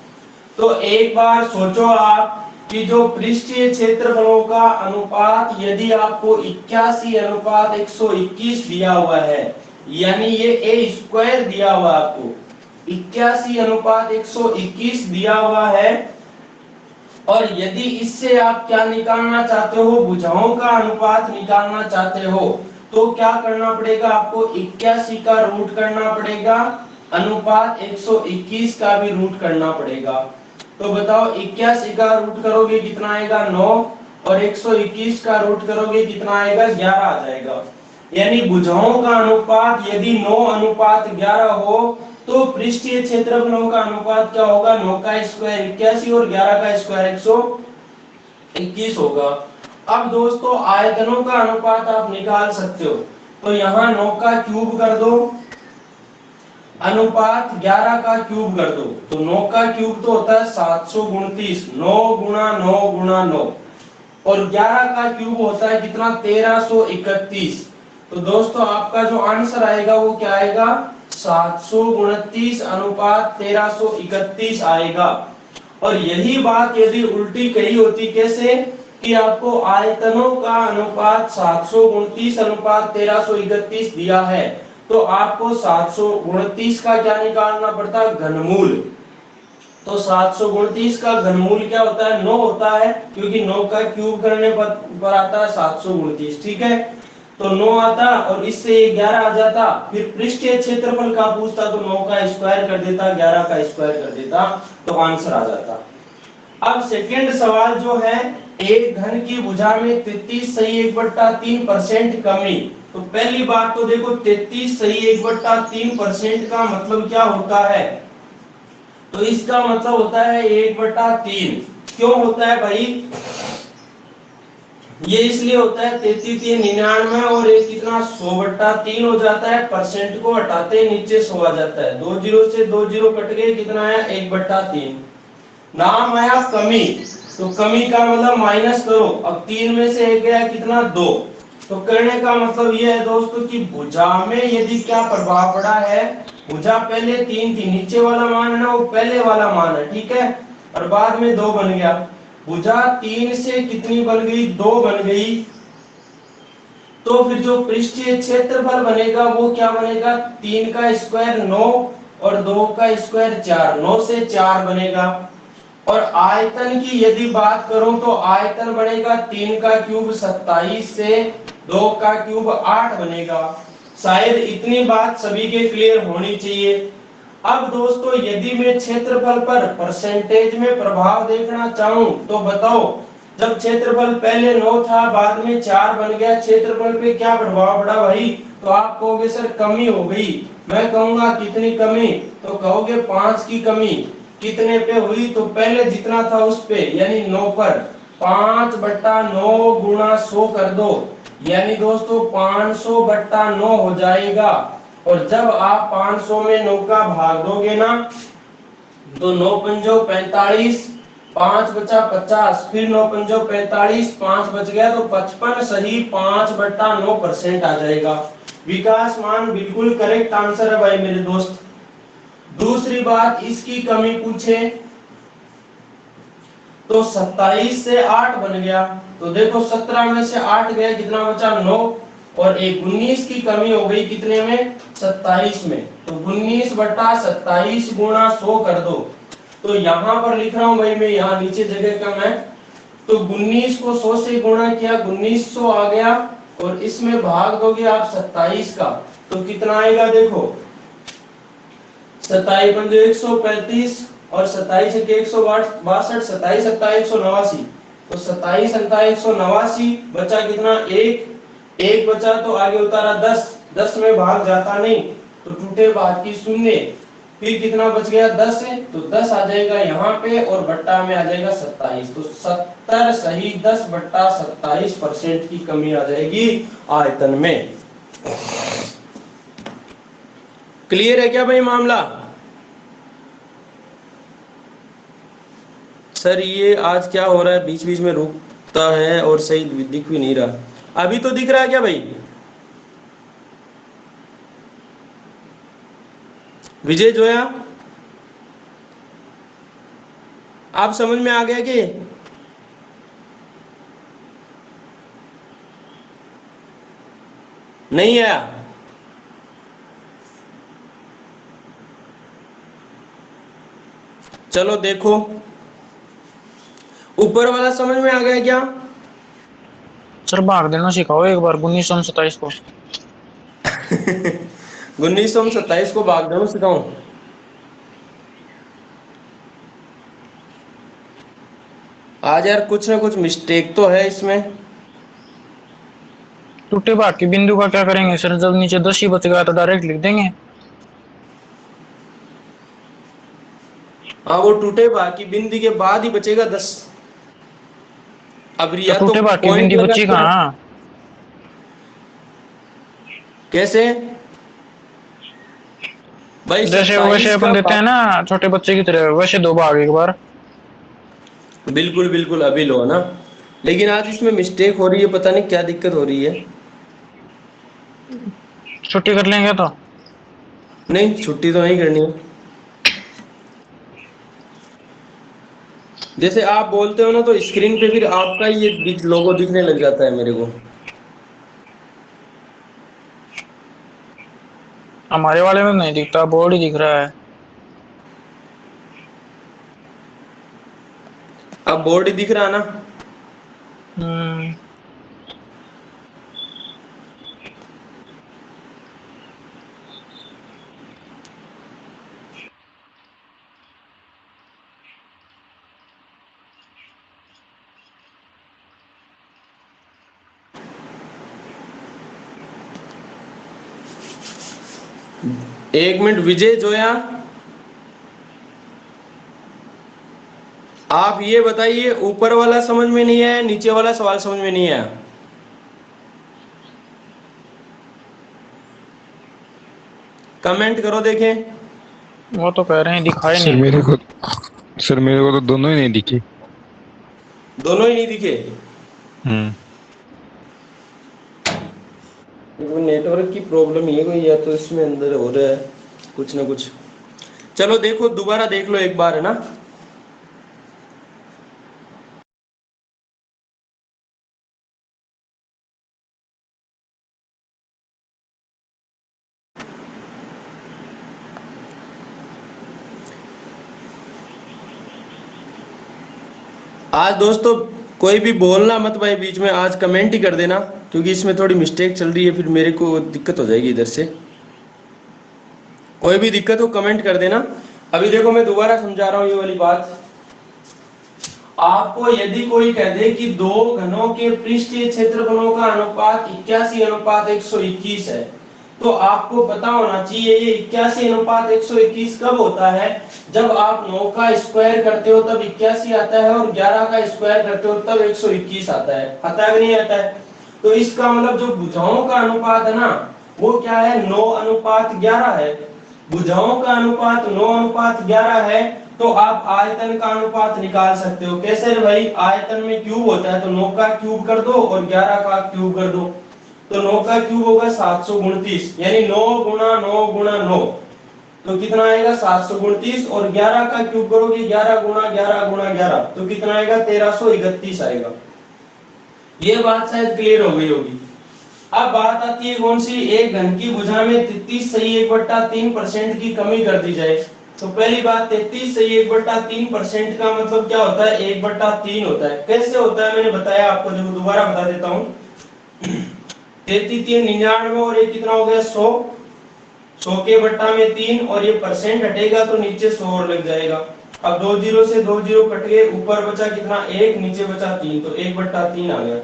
तो एक बार सोचो आप कि जो पृष्ठीय क्षेत्रफलों का अनुपात यदि आपको 81:121 दिया हुआ है, यानी ये a स्क्वायर दिया हुआ आपको 81:121 दिया हुआ है, और यदि इससे आप क्या निकालना चाहते हो, भुजाओं का अनुपात निकालना चाहते हो, तो क्या करना पड़ेगा आपको, 81 का रूट करना पड़ेगा, अनुपात 121 का भी रूट करना पड़ेगा। तो बताओ 81 का रूट करोगे कितना आएगा, 9, और 121 का रूट करोगे कितना आएगा, 11 आ जाएगा। यानी भुजाओं का अनुपात यदि 9:11 हो तो पृष्ठीय क्षेत्रफलों का अनुपात क्या होगा, 9 का स्क्वायर 81 और 11 का स्क्वायर 121 होगा। अब दोस्तों आयतनों का अनुपात आप निकाल सकते हो, तो यहाँ 9 का क्यूब कर दो, अनुपात 11 का क्यूब कर दो, तो 9 का क्यूब तो होता है 729, 9 गुणा 9 गुणा 9, और 11 का क्यूब होता है कितना, 1331। तो दोस्तों आपका जो आंसर आएगा वो क्या आएगा, 729 अनुपात 1331 आएगा। और यही बात यदि उल्टी कही होती, कैसे कि आपको आयतनों का अनुपात 729 अनुपात 1331 दिया है, तो आपको 729 का क्या निकालना पड़ता है, घनमूल। तो 729 का घनमूल क्या होता है, 9 होता है, क्योंकि 9 का क्यूब करने पर आता है 729, ठीक है। तो 9 आता और इससे 11 आ जाता, फिर पृष्ठीय क्षेत्रफल का पूछता तो 9 का स्क्वायर कर देता, 11 का स्क्वायर कर देता, तो आंसर आ जाता। अब सेकंड सवाल जो है, एक घन की भुजा में 33/1/3% कमी। तो पहली बात तो देखो 33/1/3% का मतलब क्या होता है, तो इसका मतलब होता है 1/3। क्यों होता है भाई, ये इसलिए होता है 33×99 और एक कितना 100/3 हो जाता है, परसेंट को हटाते नीचे 100 आ जाता है, 2 जीरो से 2 जीरो कट गए, कितना आया 1/3। नाम आया कमी, तो कमी का मतलब माइनस करो, अब 3 में से 1 गया कितना 2। तो करने का मतलब ये है दोस्तों कि भुजा में यदि क्या प्रभाव पड़ा है, भुजा पहले 3 थी, नीचे वाला मान है ना वो पहले वाला मान है, ठीक है, और बाद में 2 बन गया, भुजा 3 से कितनी बन गई, 2 बन गई। तो फिर जो पृष्ठीय क्षेत्रफल बनेगा वो क्या बनेगा, 3 का स्क्वायर 9 और 2 का स्क्वायर 4, 9 से 4 बनेगा। और आयतन की यदि बात करूं तो आयतन बनेगा 3 का क्यूब 27 से 2 का क्यूब 8 बनेगा। शायद इतनी बात सभी के क्लियर होनी चाहिए। अब दोस्तों यदि मैं क्षेत्रफल पर परसेंटेज में प्रभाव देखना चाहूं तो बताओ, जब क्षेत्रफल पहले 9 था बाद में 4 बन गया, क्षेत्रफल पे क्या प्रभाव पड़ा भाई, तो आप कहोगे सर कमी हो गई। मैं कहूंगा कितनी कमी, तो कहोगे 5 की कमी। कितने पे हुई, तो पहले जितना था उस पे यानी 9 पर 5/9 गुणा 100 कर दो, यानी दोस्तों 500/9 हो जाएगा। और जब आप 500 में 9 का भाग दोगे ना, तो 9 पंजो 45, 5 बचा 50, फिर 9 पंजो 45, 5 बच गया तो 55 सही 5/9% आ जाएगा। विकास मान बिल्कुल करेक्ट आंसर है भाई मेरे दोस्त। दूसरी बात, इसकी कमी पूछे तो 27 से 8 बन गया, तो देखो 17 में से 8 गया, कितना बचा 9, और एक 19 की कमी हो गई कितने में, 27 में, तो 19/27 गुणा 100 कर दो। तो यहां पर लिख रहा हूं भाई मैं, यहाँ नीचे जगह कम है, तो 19 को 100 से गुणा किया 1900 आ गया, और इसमें भाग दोगे आप 27 का, तो कितना आएगा देखो, 27 पंजे 135 और 27 के 162, 27 27 189, तो 27 27 189 बचा कितना 1 बचा, तो आगे उतारा 10 में भाग जाता नहीं, तो टूटे भाग की शून्य, फिर कितना बच गया 10 है, तो 10 आ जाएगा यहाँ पे और बट्टा में आ जाएगा 27, तो 70 सही 10 बट्टा 27% की कमी आ जाएगी आयतन में। क्लियर है क्या भाई मामला? सर ये आज क्या हो रहा है, बीच बीच में रुकता है और सही दिख भी नहीं रहा। अभी तो दिख रहा है क्या भाई? विजय जोया, आप समझ में आ गया कि नहीं आया? चलो देखो, ऊपर वाला समझ में आ गया क्या? सर भाग देना सिखाओ एक बार 1927 को। 1927 को भाग देना सिखाऊं? आज यार कुछ ना कुछ मिस्टेक तो है इसमें। टूटे भाग की बिंदु का क्या करेंगे सर, जब नीचे 10 ही बच गया तो डायरेक्ट लिख देंगे। हाँ वो टूटे भाग की बिंदु के बाद ही बचेगा 10। अब तो या तो टूटे भाग की पॉइंट बिंदु लगा बची दिया, कहाँ? कैसे भाई? जैसे वैसे 27 अपन का देते हैं ना छोटे बच्चे की तरह, वैसे दो भाग एक बार। बिल्कुल बिल्कुल अभी लो ना, लेकिन आज इसमें मिस्टेक हो रही है, पता नहीं क्या दिक्कत हो रही है। छुट्टी कर लेंगे तो। नहीं छुट्टी तो नहीं करनी है। जैसे आप बोलते हो ना तो स्क्रीन पे फिर आपका ये लोगो दिखने लग जाता है मेरे को। हमारे वाले में नहीं दिखता, बोर्ड ही दिख रहा है। अब बोर्ड ही दिख रहा है ना? हम्म। एक मिनट विजय जोया, आप ये बताइए ऊपर वाला समझ में नहीं आया, नीचे वाला सवाल समझ में नहीं आया? कमेंट करो देखें। वो तो कह रहे हैं दिखाए सर नहीं। मेरे को तो दोनों ही नहीं दिखे। दोनों ही नहीं दिखे? हम्म। नेटवर्क की प्रॉब्लम ये कोई, या तो इसमें अंदर हो रहा है कुछ ना कुछ। चलो देखो दोबारा देख लो एक बार, है ना? आज दोस्तों कोई भी बोलना मत भाई बीच में, आज कमेंट ही कर देना, क्योंकि इसमें थोड़ी मिस्टेक चल रही है, फिर मेरे को दिक्कत हो जाएगी इधर से। कोई भी दिक्कत हो कमेंट कर देना। अभी देखो मैं दोबारा समझा रहा हूं ये वाली बात। आपको यदि कोई कह दे कि दो घनों के पृष्ठीय क्षेत्रफलों का अनुपात 81:121 है, तो आपको पता होना चाहिए ये 81:121 कब होता है? जब आप 9 का स्क्वायर करते हो तब 81 आता है, और 11 का स्क्वायर करते हो तब 121 आता है। आता है कि नहीं आता है? तो इसका मतलब जो भुजाओं का अनुपात है ना, वो क्या है? 9:11 है। भुजाओं का अनुपात 9:11 है, तो आप आयतन का अनुपात निकाल सकते हो। कैसे रे भाई? आयतन में क्यूब होता है, तो 9 का क्यूब कर दो और 11 का क्यूब कर दो, तो 9 का क्यूब होगा 729, यानी 9 गुणा 9 गुणा 9, तो कितना आएगा 729, और 11 का क्यूब करोगे 11 गुणा 11 गुणा 11, तो कितना आएगा 1331 आएगा। ये बात शायद क्लियर हो गई होगी। अब बात आती है कौन सी? एक घन की भुजा में 33 सही 1/3% की कमी कर दी जाए। तो पहली बात 33 सही 1/3% का मतलब क्या होता है? 1/3 होता है। कैसे होता है मैंने बताया आपको, देखो दोबारा बता देता हूँ। 33 3 99, और ये कितना हो गया 100, 100 के बट्टा में 3, और ये परसेंट हटेगा तो नीचे 100 और लग जाएगा। अब 2 जीरो से 2 जीरो कट गए, ऊपर बचा कितना 1, नीचे बचा 3, तो 1/3 आ गया।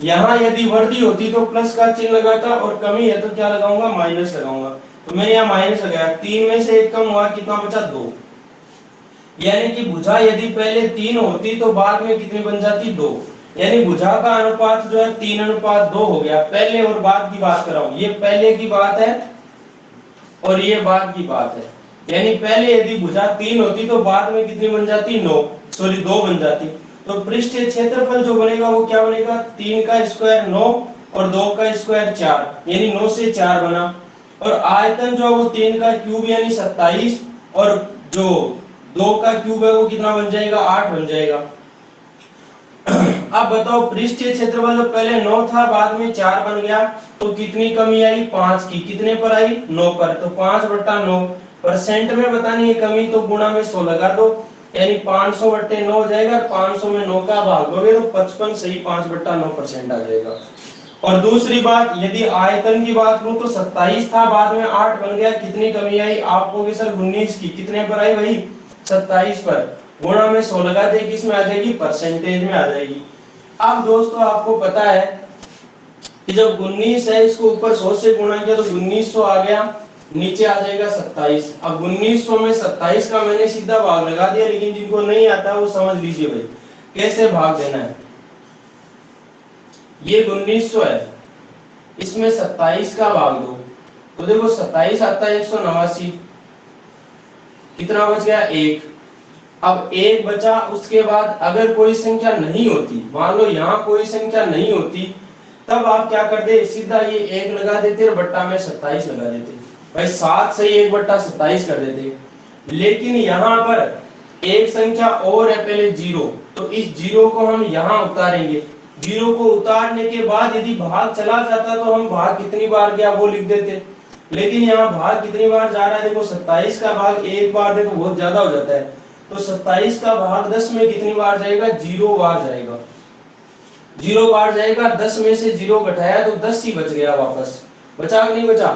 यहाँ यदि वर्धी होती तो प्लस का चिन्ह लगाता, और कमी है तो क्या लगाऊंगा? माइनस लगाऊंगा। तो मैंने यहाँ माइनस लगाया, 3 में से 1 कम हुआ, कितना बचा 2। यानी कि भुजा यदि पहले 3 होती तो बाद में कितनी बन जाती 2। यानी भुजा का अनुपात जो है 3:2 हो गया। पहले और बाद की बात कर रहा हूं, ये पहले की बात है और ये बाद की बात है। यानी पहले यदि भुजा 3 होती तो बाद में कितनी बन जाती 9, सॉरी 2 बन जाती। तो पृष्ठीय क्षेत्रफल जो बनेगा वो क्या बनेगा, 3 का स्क्वायर 9 और 2 का स्क्वायर 4, यानी 9 से 4 बना। और आयतन जो है वो 3 का क्यूब यानी 27, और जो 2 का क्यूब है वो कितना बन जाएगा, 8 बन जाएगा। अब बताओ पृष्ठीय क्षेत्रफल जो पहले 9 था बाद में 4 बन गया, तो कितनी कमी आई, 5 की। कितने पर आई, 9 पर। तो 5/9 परसेंट में बतानी है कमी, तो गुणा में 100 लगा दो, यानी 500/9 हो जाएगा। 500 में 9 का भाग दोगे तो 55 सही 5/9% आ जाएगा। और दूसरी बात, यदि आयतन की बात करूं तो 27 था बाद में 8 बन गया, कितनी कमी आई, आप कहोगे सर 19 की। कितने पर आई, वही 27 पर। गुणा में 100 लगा दे, किसमें आ जाएगी, परसेंटेज में आ जाएगी। अब दोस्तों आपको पता है कि जब 19 है इसको ऊपर 100 से गुणा किया तो 1900 आ गया, नीचे आ जाएगा 27। अब 1900 में 27 का मैंने सीधा भाग लगा दिया, लेकिन जिनको नहीं आता वो समझ लीजिए भाई कैसे भाग देना है। ये 1900 है, इसमें 27 का भाग दो, तो देखो 27 आता है 189, कितना बच गया, 1। अब 1 बचा, उसके बाद अगर कोई संख्या नहीं होती, मान लो यहाँ कोई संख्या नहीं होती, तब आप क्या करते, सीधा ये 1 लगा देते और बट्टा में 27 लगा देते। भाई 7 से 1/27 कर देते। लेकिन यहाँ पर एक संख्या और है पहले 0, तो इस 0 को हम यहाँ उतारेंगे। 0 को उतारने के बाद यदि भाग चला जाता तो हम भाग कितनी बार गया वो लिख देते। लेकिन यहाँ भाग कितनी बार जा रहा है, देखो 27 का भाग एक बार, देखो बहुत ज्यादा हो जाता है, तो 27 का भाग 10 में कितनी बार जाएगा, 0 बार जाएगा। 0 बार जाएगा, 10 में से 0 घटाया तो 10 ही बच गया वापस, बचा कि नहीं बचा।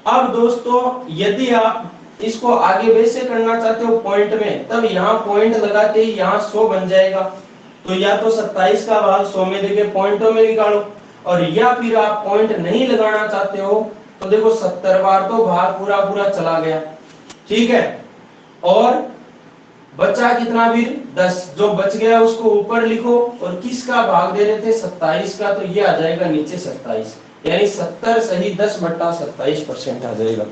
अब दोस्तों यदि आप इसको आगे वैसे करना चाहते हो पॉइंट में, तब यहाँ पॉइंट लगाते ही यहाँ 100 बन जाएगा। तो या तो 27 का भाग 100 में देके पॉइंटों में निकालो, और या फिर आप पॉइंट नहीं लगाना चाहते हो तो देखो 70 बार तो भाग पूरा पूरा चला गया, ठीक है। और बचा कितना फिर 10, जो बच गया उसको ऊपर लिखो, और किसका भाग दे रहे थे, 27 का, तो ये आ जाएगा नीचे 27, यानी 70 सही 10/27% आ जाएगा।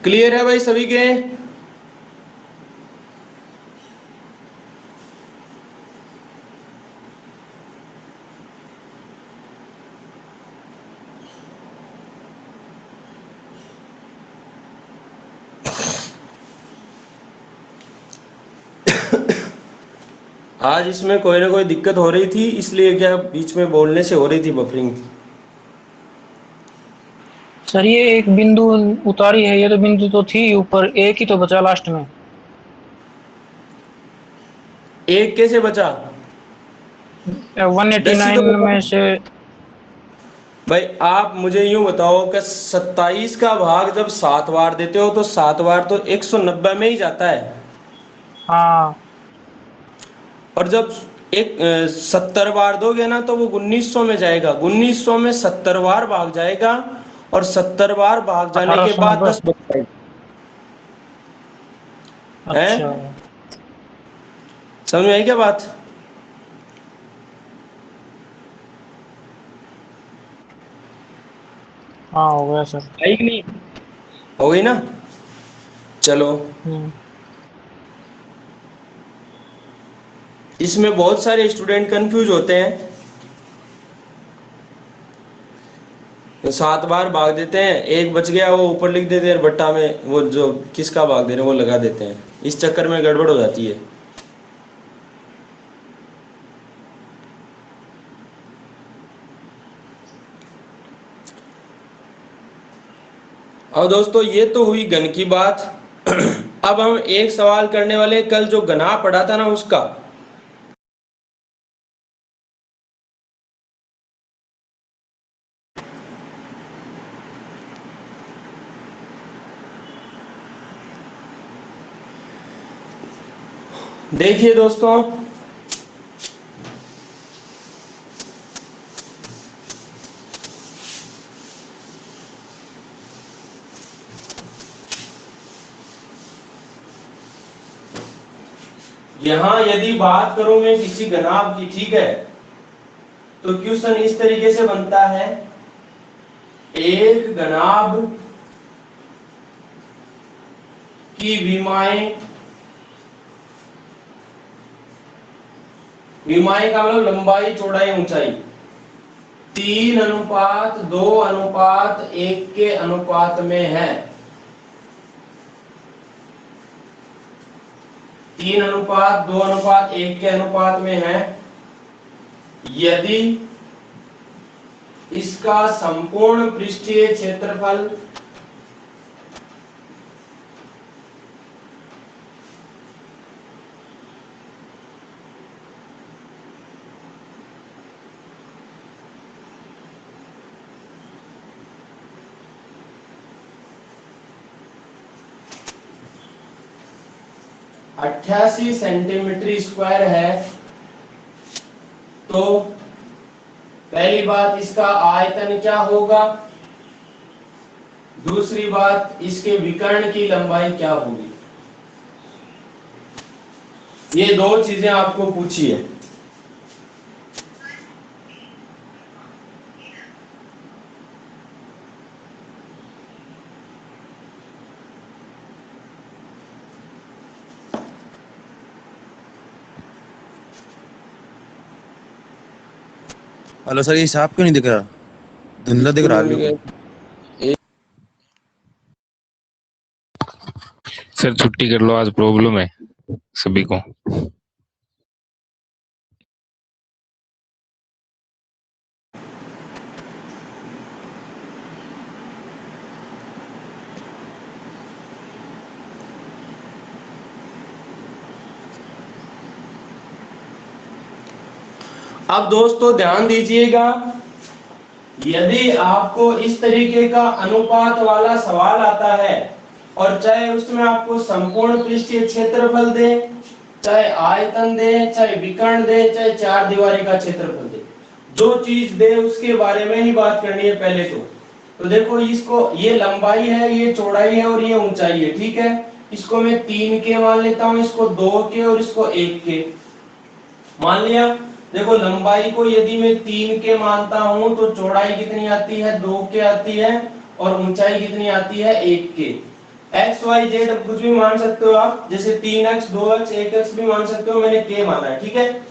क्लियर है भाई सभी के। आज इसमें कोई ना कोई दिक्कत हो रही थी, इसलिए क्या बीच में बोलने से हो रही थी बफरिंग। सर ये एक बिंदु उतारी है, ये तो बिंदु तो थी ऊपर, एक ही तो बचा लास्ट में। एक कैसे बचा, 189 में से। भाई आप मुझे यूं बताओ कि 27 का भाग जब 7 बार देते हो तो 7 बार तो 190 में ही जाता है, हाँ और जब 70 बार दोगे ना तो वो 1900 में जाएगा। 1900 में 70 बार भाग जाएगा, और 70 बार भाग जाने के बाद 1890। 10 बच जाएगा। अच्छा हैं? समझ में आई क्या बात। हाँ हो गया सर। आई कि नहीं, हो गई ना। चलो हम्म। इसमें बहुत सारे स्टूडेंट कंफ्यूज होते हैं, 7 बार भाग देते हैं, एक बच गया वो ऊपर लिख देते हैं, बट्टा में वो जो किसका भाग दे रहे हैं वो लगा देते हैं, इस चक्कर में गड़बड़ हो जाती है। और दोस्तों ये तो हुई घन की बात। अब हम एक सवाल करने वाले, कल जो घना पढ़ा था ना उसका। देखिए दोस्तों, यहां यदि बात करूं मैं किसी घनाभ की, ठीक है, तो क्वेश्चन इस तरीके से बनता है, एक घनाभ की विमाएं, विमाएं का मतलब लंबाई चौड़ाई ऊंचाई 3:2:1 के अनुपात में है। 3:2:1 के अनुपात में है यदि इसका संपूर्ण पृष्ठीय क्षेत्रफल अट्ठासी सेंटीमीटर स्क्वायर है, तो पहली बात इसका आयतन क्या होगा, दूसरी बात इसके विकर्ण की लंबाई क्या होगी। ये दो चीजें आपको पूछी है। हेलो सर, ये सांप क्यों नहीं दिख रहा? धुंधला दिख रहा है अभी। सर छुट्टी कर लो, आज प्रॉब्लम है सभी को। अब दोस्तों ध्यान दीजिएगा, यदि आपको इस तरीके का अनुपात वाला सवाल आता है और चाहे उसमें आपको संपूर्ण पृष्ठीय क्षेत्रफल दे, चाहे आयतन दे, चाहे विकर्ण दे, चाहे चार दीवारी का क्षेत्रफल दे, जो चीज दे उसके बारे में ही बात करनी है पहले तो देखो इसको, ये लंबाई है, ये चौड़ाई है और ये ऊंचाई है, ठीक है। इसको मैं 3 के मान लेता हूं, इसको 2 के और इसको 1 के मान लिया। देखो लंबाई को यदि मैं 3 के मानता हूं तो चौड़ाई कितनी आती है, 2 के आती है, और ऊंचाई कितनी आती है, 1 के। एक्स वाई जेड अब कुछ भी मान सकते हो आप, जैसे 3x 2x 1x भी मान सकते हो, मैंने के माना है, ठीक है।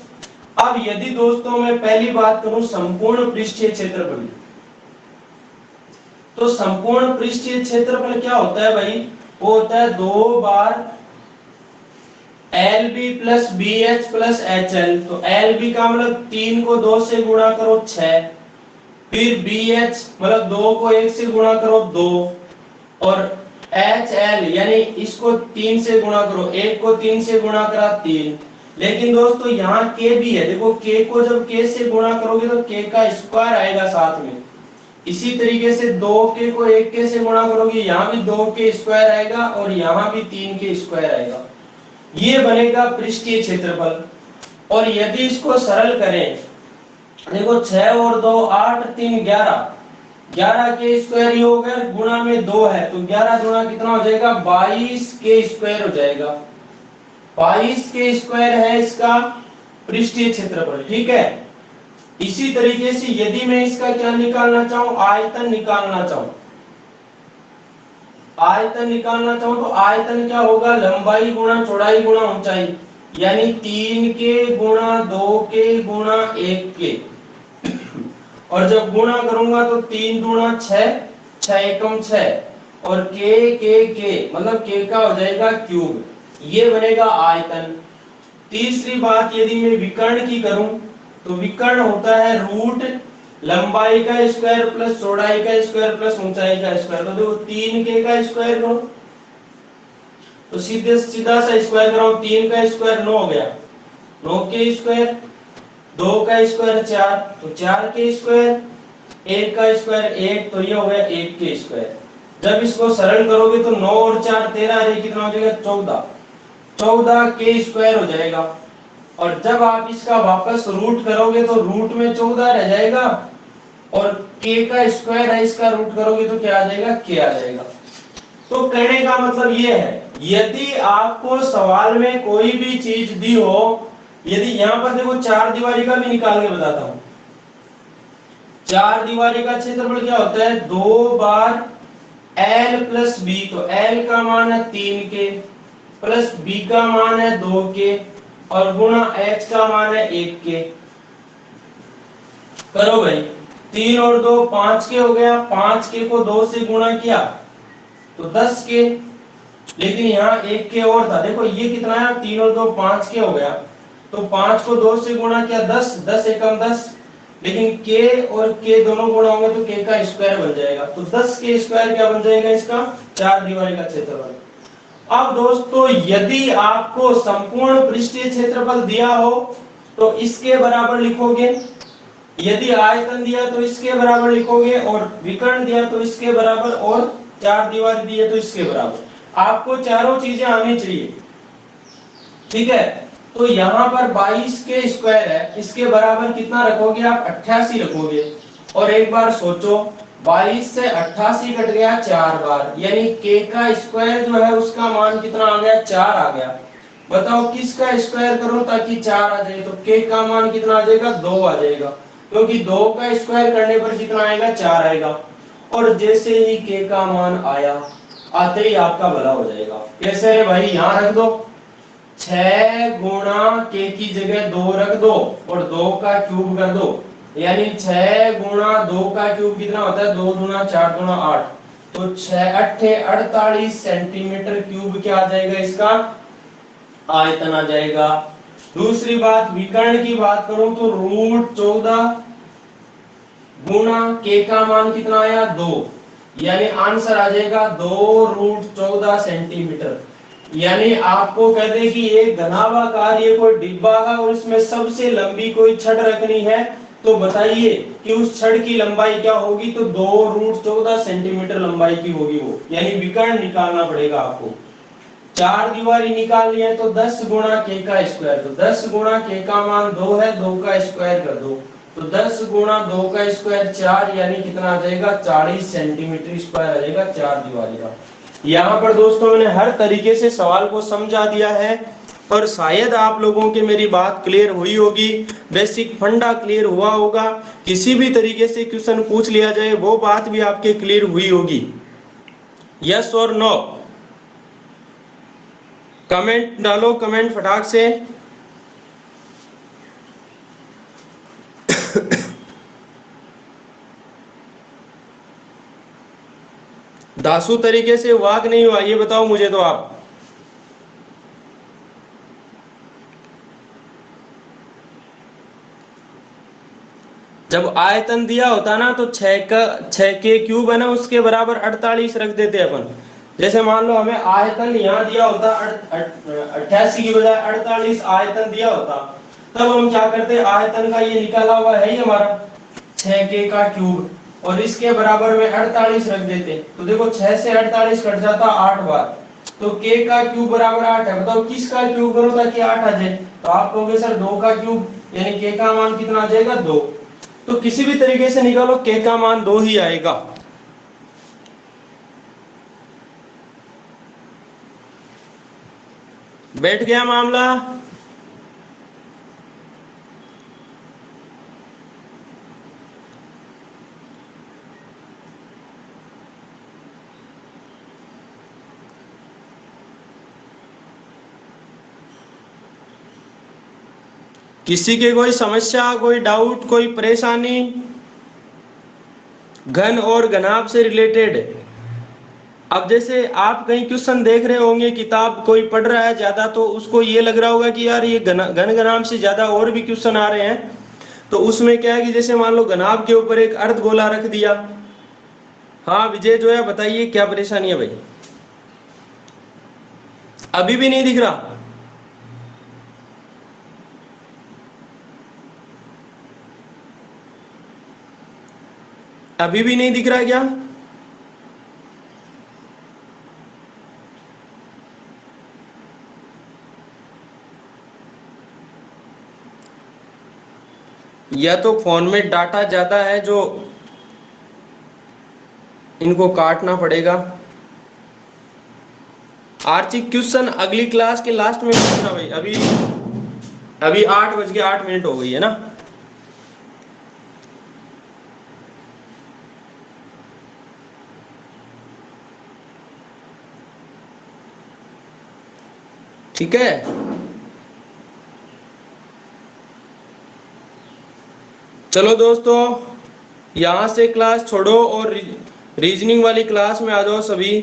अब यदि दोस्तों मैं पहली बात करूं संपूर्ण पृष्ठीय क्षेत्रफल, तो संपूर्ण पृष्ठीय क्षेत्रफल क्या होता है भाई, वो होता है 2 बार LB plus BH plus HL। तो LB का मतलब 3 को 2 से गुणा करो 6, फिर BH मतलब 2 को 1 से गुणा करो 2, और HL यानी इसको 3 से गुणा करो, 1 को 3 से गुणा करा 3। लेकिन दोस्तों यहाँ K भी है, देखो K को जब K से गुणा करोगे तो K का स्क्वायर आएगा साथ में। इसी तरीके से 2K को 1K से गुणा करोगे, यहाँ भी 2K स्क्वायर आएगा और यहाँ भी 3K स्क्वायर आएगा। ये बनेगा पृष्ठीय क्षेत्रफल। और यदि इसको सरल करें, देखो 6 और 2 8 3 11, 11 के स्क्वायर ही हो गया, गुणा में 2 है तो 11 गुणा कितना हो जाएगा, 22 के स्क्वायर हो जाएगा। 22 के स्क्वायर है इसका पृष्ठीय क्षेत्रफल, ठीक है। इसी तरीके से यदि मैं इसका क्या निकालना चाहूं, आयतन निकालना चाहूं, आयतन निकालना चाहूं तो आयतन क्या होगा, लंबाई गुणा चौड़ाई गुणा ऊंचाई, यानी 3 के गुणा 2 के गुणा 1 के। और जब गुणा करूंगा तो 3 गुणा 6, 6 एकम 6, और के मतलब के का हो जाएगा क्यूब, ये बनेगा आयतन। तीसरी बात यदि मैं विकर्ण की करूं तो विकर्ण होता है रूट लंबाई का स्क्वायर प्लस चौड़ाई का स्क्वायर प्लस ऊंचाई का स्क्वायर। तो देखो 3K का स्क्वायर करो तो सीधे सीधा सा स्क्वायर कराओ, 3 का स्क्वायर 9 हो गया, 9 के स्क्वायर, 2 का स्क्वायर 4 तो 4 के स्क्वायर, 1 का स्क्वायर 1 तो ये हो गया 1 के स्क्वायर। जब इसको सरल करोगे तो 9 और 4 13, ये कितना हो जाएगा 14, 14 के स्क्वायर हो जाएगा। और जब आप इसका वापस रूट करोगे तो रूट में 14 रह जाएगा, और k का स्क्वायर है इसका रूट करोगे तो क्या आ जाएगा, k आ जाएगा। तो कहने का मतलब ये है, यदि आपको सवाल में कोई भी चीज दी हो, यदि यहां पर देखो चार दीवारी का भी निकाल के बताता हूं। चार दीवारी का क्षेत्रफल क्या होता है, 2 बार L प्लस बी। तो L का मान है 3 के, प्लस B का मान है 2 के, और गुणा H का मान है 1 के। करो भाई, 3 और 2 5 के हो गया, 5 के को 2 से गुणा किया तो 10 के, लेकिन यहाँ 1 के और था। देखो ये कितना है, 3 और 2 5 के हो गया, तो 5 को 2 से गुणा किया 10, 10 एकम 10, लेकिन k और k दोनों गुणा होंगे तो k का स्क्वायर बन जाएगा। तो 10 के स्क्वायर क्या बन जाएगा इसका, चार दीवारी का क्षेत्रफल। अब दोस्तों यदि आपको संपूर्ण पृष्ठीय क्षेत्रफल दिया हो तो इसके बराबर लिखोगे, यदि आयतन दिया तो इसके बराबर लिखोगे, और विकर्ण दिया तो इसके बराबर, और चार दीवारी दी है तो इसके बराबर। आपको चारों चीजें आनी चाहिए, ठीक है। तो यहाँ पर 22 के स्क्वायर है, इसके बराबर कितना रखोगे आप, 88 रखोगे। और एक बार सोचो, 22 से 88 कट गया 4 बार, यानी k का स्क्वायर जो है उसका मान कितना आ गया, 4 आ गया। बताओ किसका स्क्वायर करो ताकि 4 आ जाए, तो k का मान कितना आ जाएगा, 2 आ जाएगा, क्योंकि 2 का स्क्वायर करने पर कितना आएगा, 4 आएगा। और जैसे ही k का मान आया, आते ही आपका भला हो जाएगा। कैसे है भाई, यहाँ रख दो, 6 गुणा k की जगह 2 रख दो और 2 का क्यूब कर दो, यानी 6 गुणा 2 का क्यूब कितना होता है, 2 गुणा 4 गुणा 8, तो 6 अट्ठे 48 सेंटीमीटर क्यूब क्या आ जाएगा, इसका आयतन आ जाएगा। दूसरी बात, विकर्ण की बात करूं तो √14 गुणा k का मान कितना आया, 2, यानी आंसर आ जाएगा 2√14 सेंटीमीटर। यानी आपको कहते हैं कि एक घनाभाकार ये कोई डिब्बा है और इसमें सबसे लंबी कोई छड़ रखनी है, तो बताइए कि उस छड़ की लंबाई क्या होगी, तो 2√14 सेंटीमीटर लंबाई की होगी वो, यानी विकर्ण निकालना पड़ेगा आपको। चार दीवारी निकालनी है तो 10 गुणा k का स्क्वायर, तो 10 गुणा k का मान 2 है, 2 का स्क्वायर कर दो, तो 10 गुणा 2 का स्क्वायर 4, यानी कितना आ जाएगा, 40 सेंटीमीटर स्क्वायर आ जाएगा चार दीवारी का। यहाँ पर दोस्तों मैंने हर तरीके से सवाल को समझा दिया है, और शायद आप लोगों की मेरी बात क्लियर हुई होगी, बेसिक फंडा क्लियर हुआ होगा। किसी भी तरीके से क्वेश्चन पूछ लिया जाए वो बात भी आपके क्लियर हुई होगी। यस और नो, कमेंट डालो, कमेंट फटाक से। दासू तरीके से हुआ कि नहीं हुआ, ये बताओ मुझे तो आप। जब आयतन दिया होता ना तो 6 के क्यूब है ना, उसके बराबर 48 रख देते अपन। जैसे मान लो हमें आयतन यहाँ दिया होता 88 की बजाय 48 आयतन दिया होता, तब हम क्या करते, आयतन का ये निकाला हुआ है ही हमारा 6 का क्यूब, और इसके बराबर में 48 रख देते। तो देखो 6 से 48 कट जाता 8 बार, तो k का क्यूब बराबर 8 है। बताओ किसका क्यूब करो ताकि 8 आ जाए, तो आप कहोगे सर 2 का क्यूब, यानी k का मान कितना आ जाएगा, 2। तो किसी भी तरीके से निकालो k का मान 2 ही आएगा। बैठ गया मामला। किसी के कोई समस्या, कोई डाउट, कोई परेशानी घन और घनाभ से रिलेटेड? अब जैसे आप कहीं क्वेश्चन देख रहे होंगे, किताब कोई पढ़ रहा है ज्यादा, तो उसको ये लग रहा होगा कि यार ये घन घनाभ से ज्यादा और भी क्वेश्चन आ रहे हैं। तो उसमें क्या है कि जैसे मान लो घनाभ के ऊपर एक अर्धगोला रख दिया। हाँ विजय जो है बताइए क्या परेशानी है भाई, अभी भी नहीं दिख रहा? अभी भी नहीं दिख रहा क्या? या तो फोन में डाटा ज्यादा है जो इनको काटना पड़ेगा। आर्ची क्वेश्चन अगली क्लास के लास्ट में पूछना भाई। अभी अभी 8:08 हो गई है ना। ठीक है, चलो दोस्तों यहां से क्लास छोड़ो और रीजनिंग वाली क्लास में आ जाओ सभी।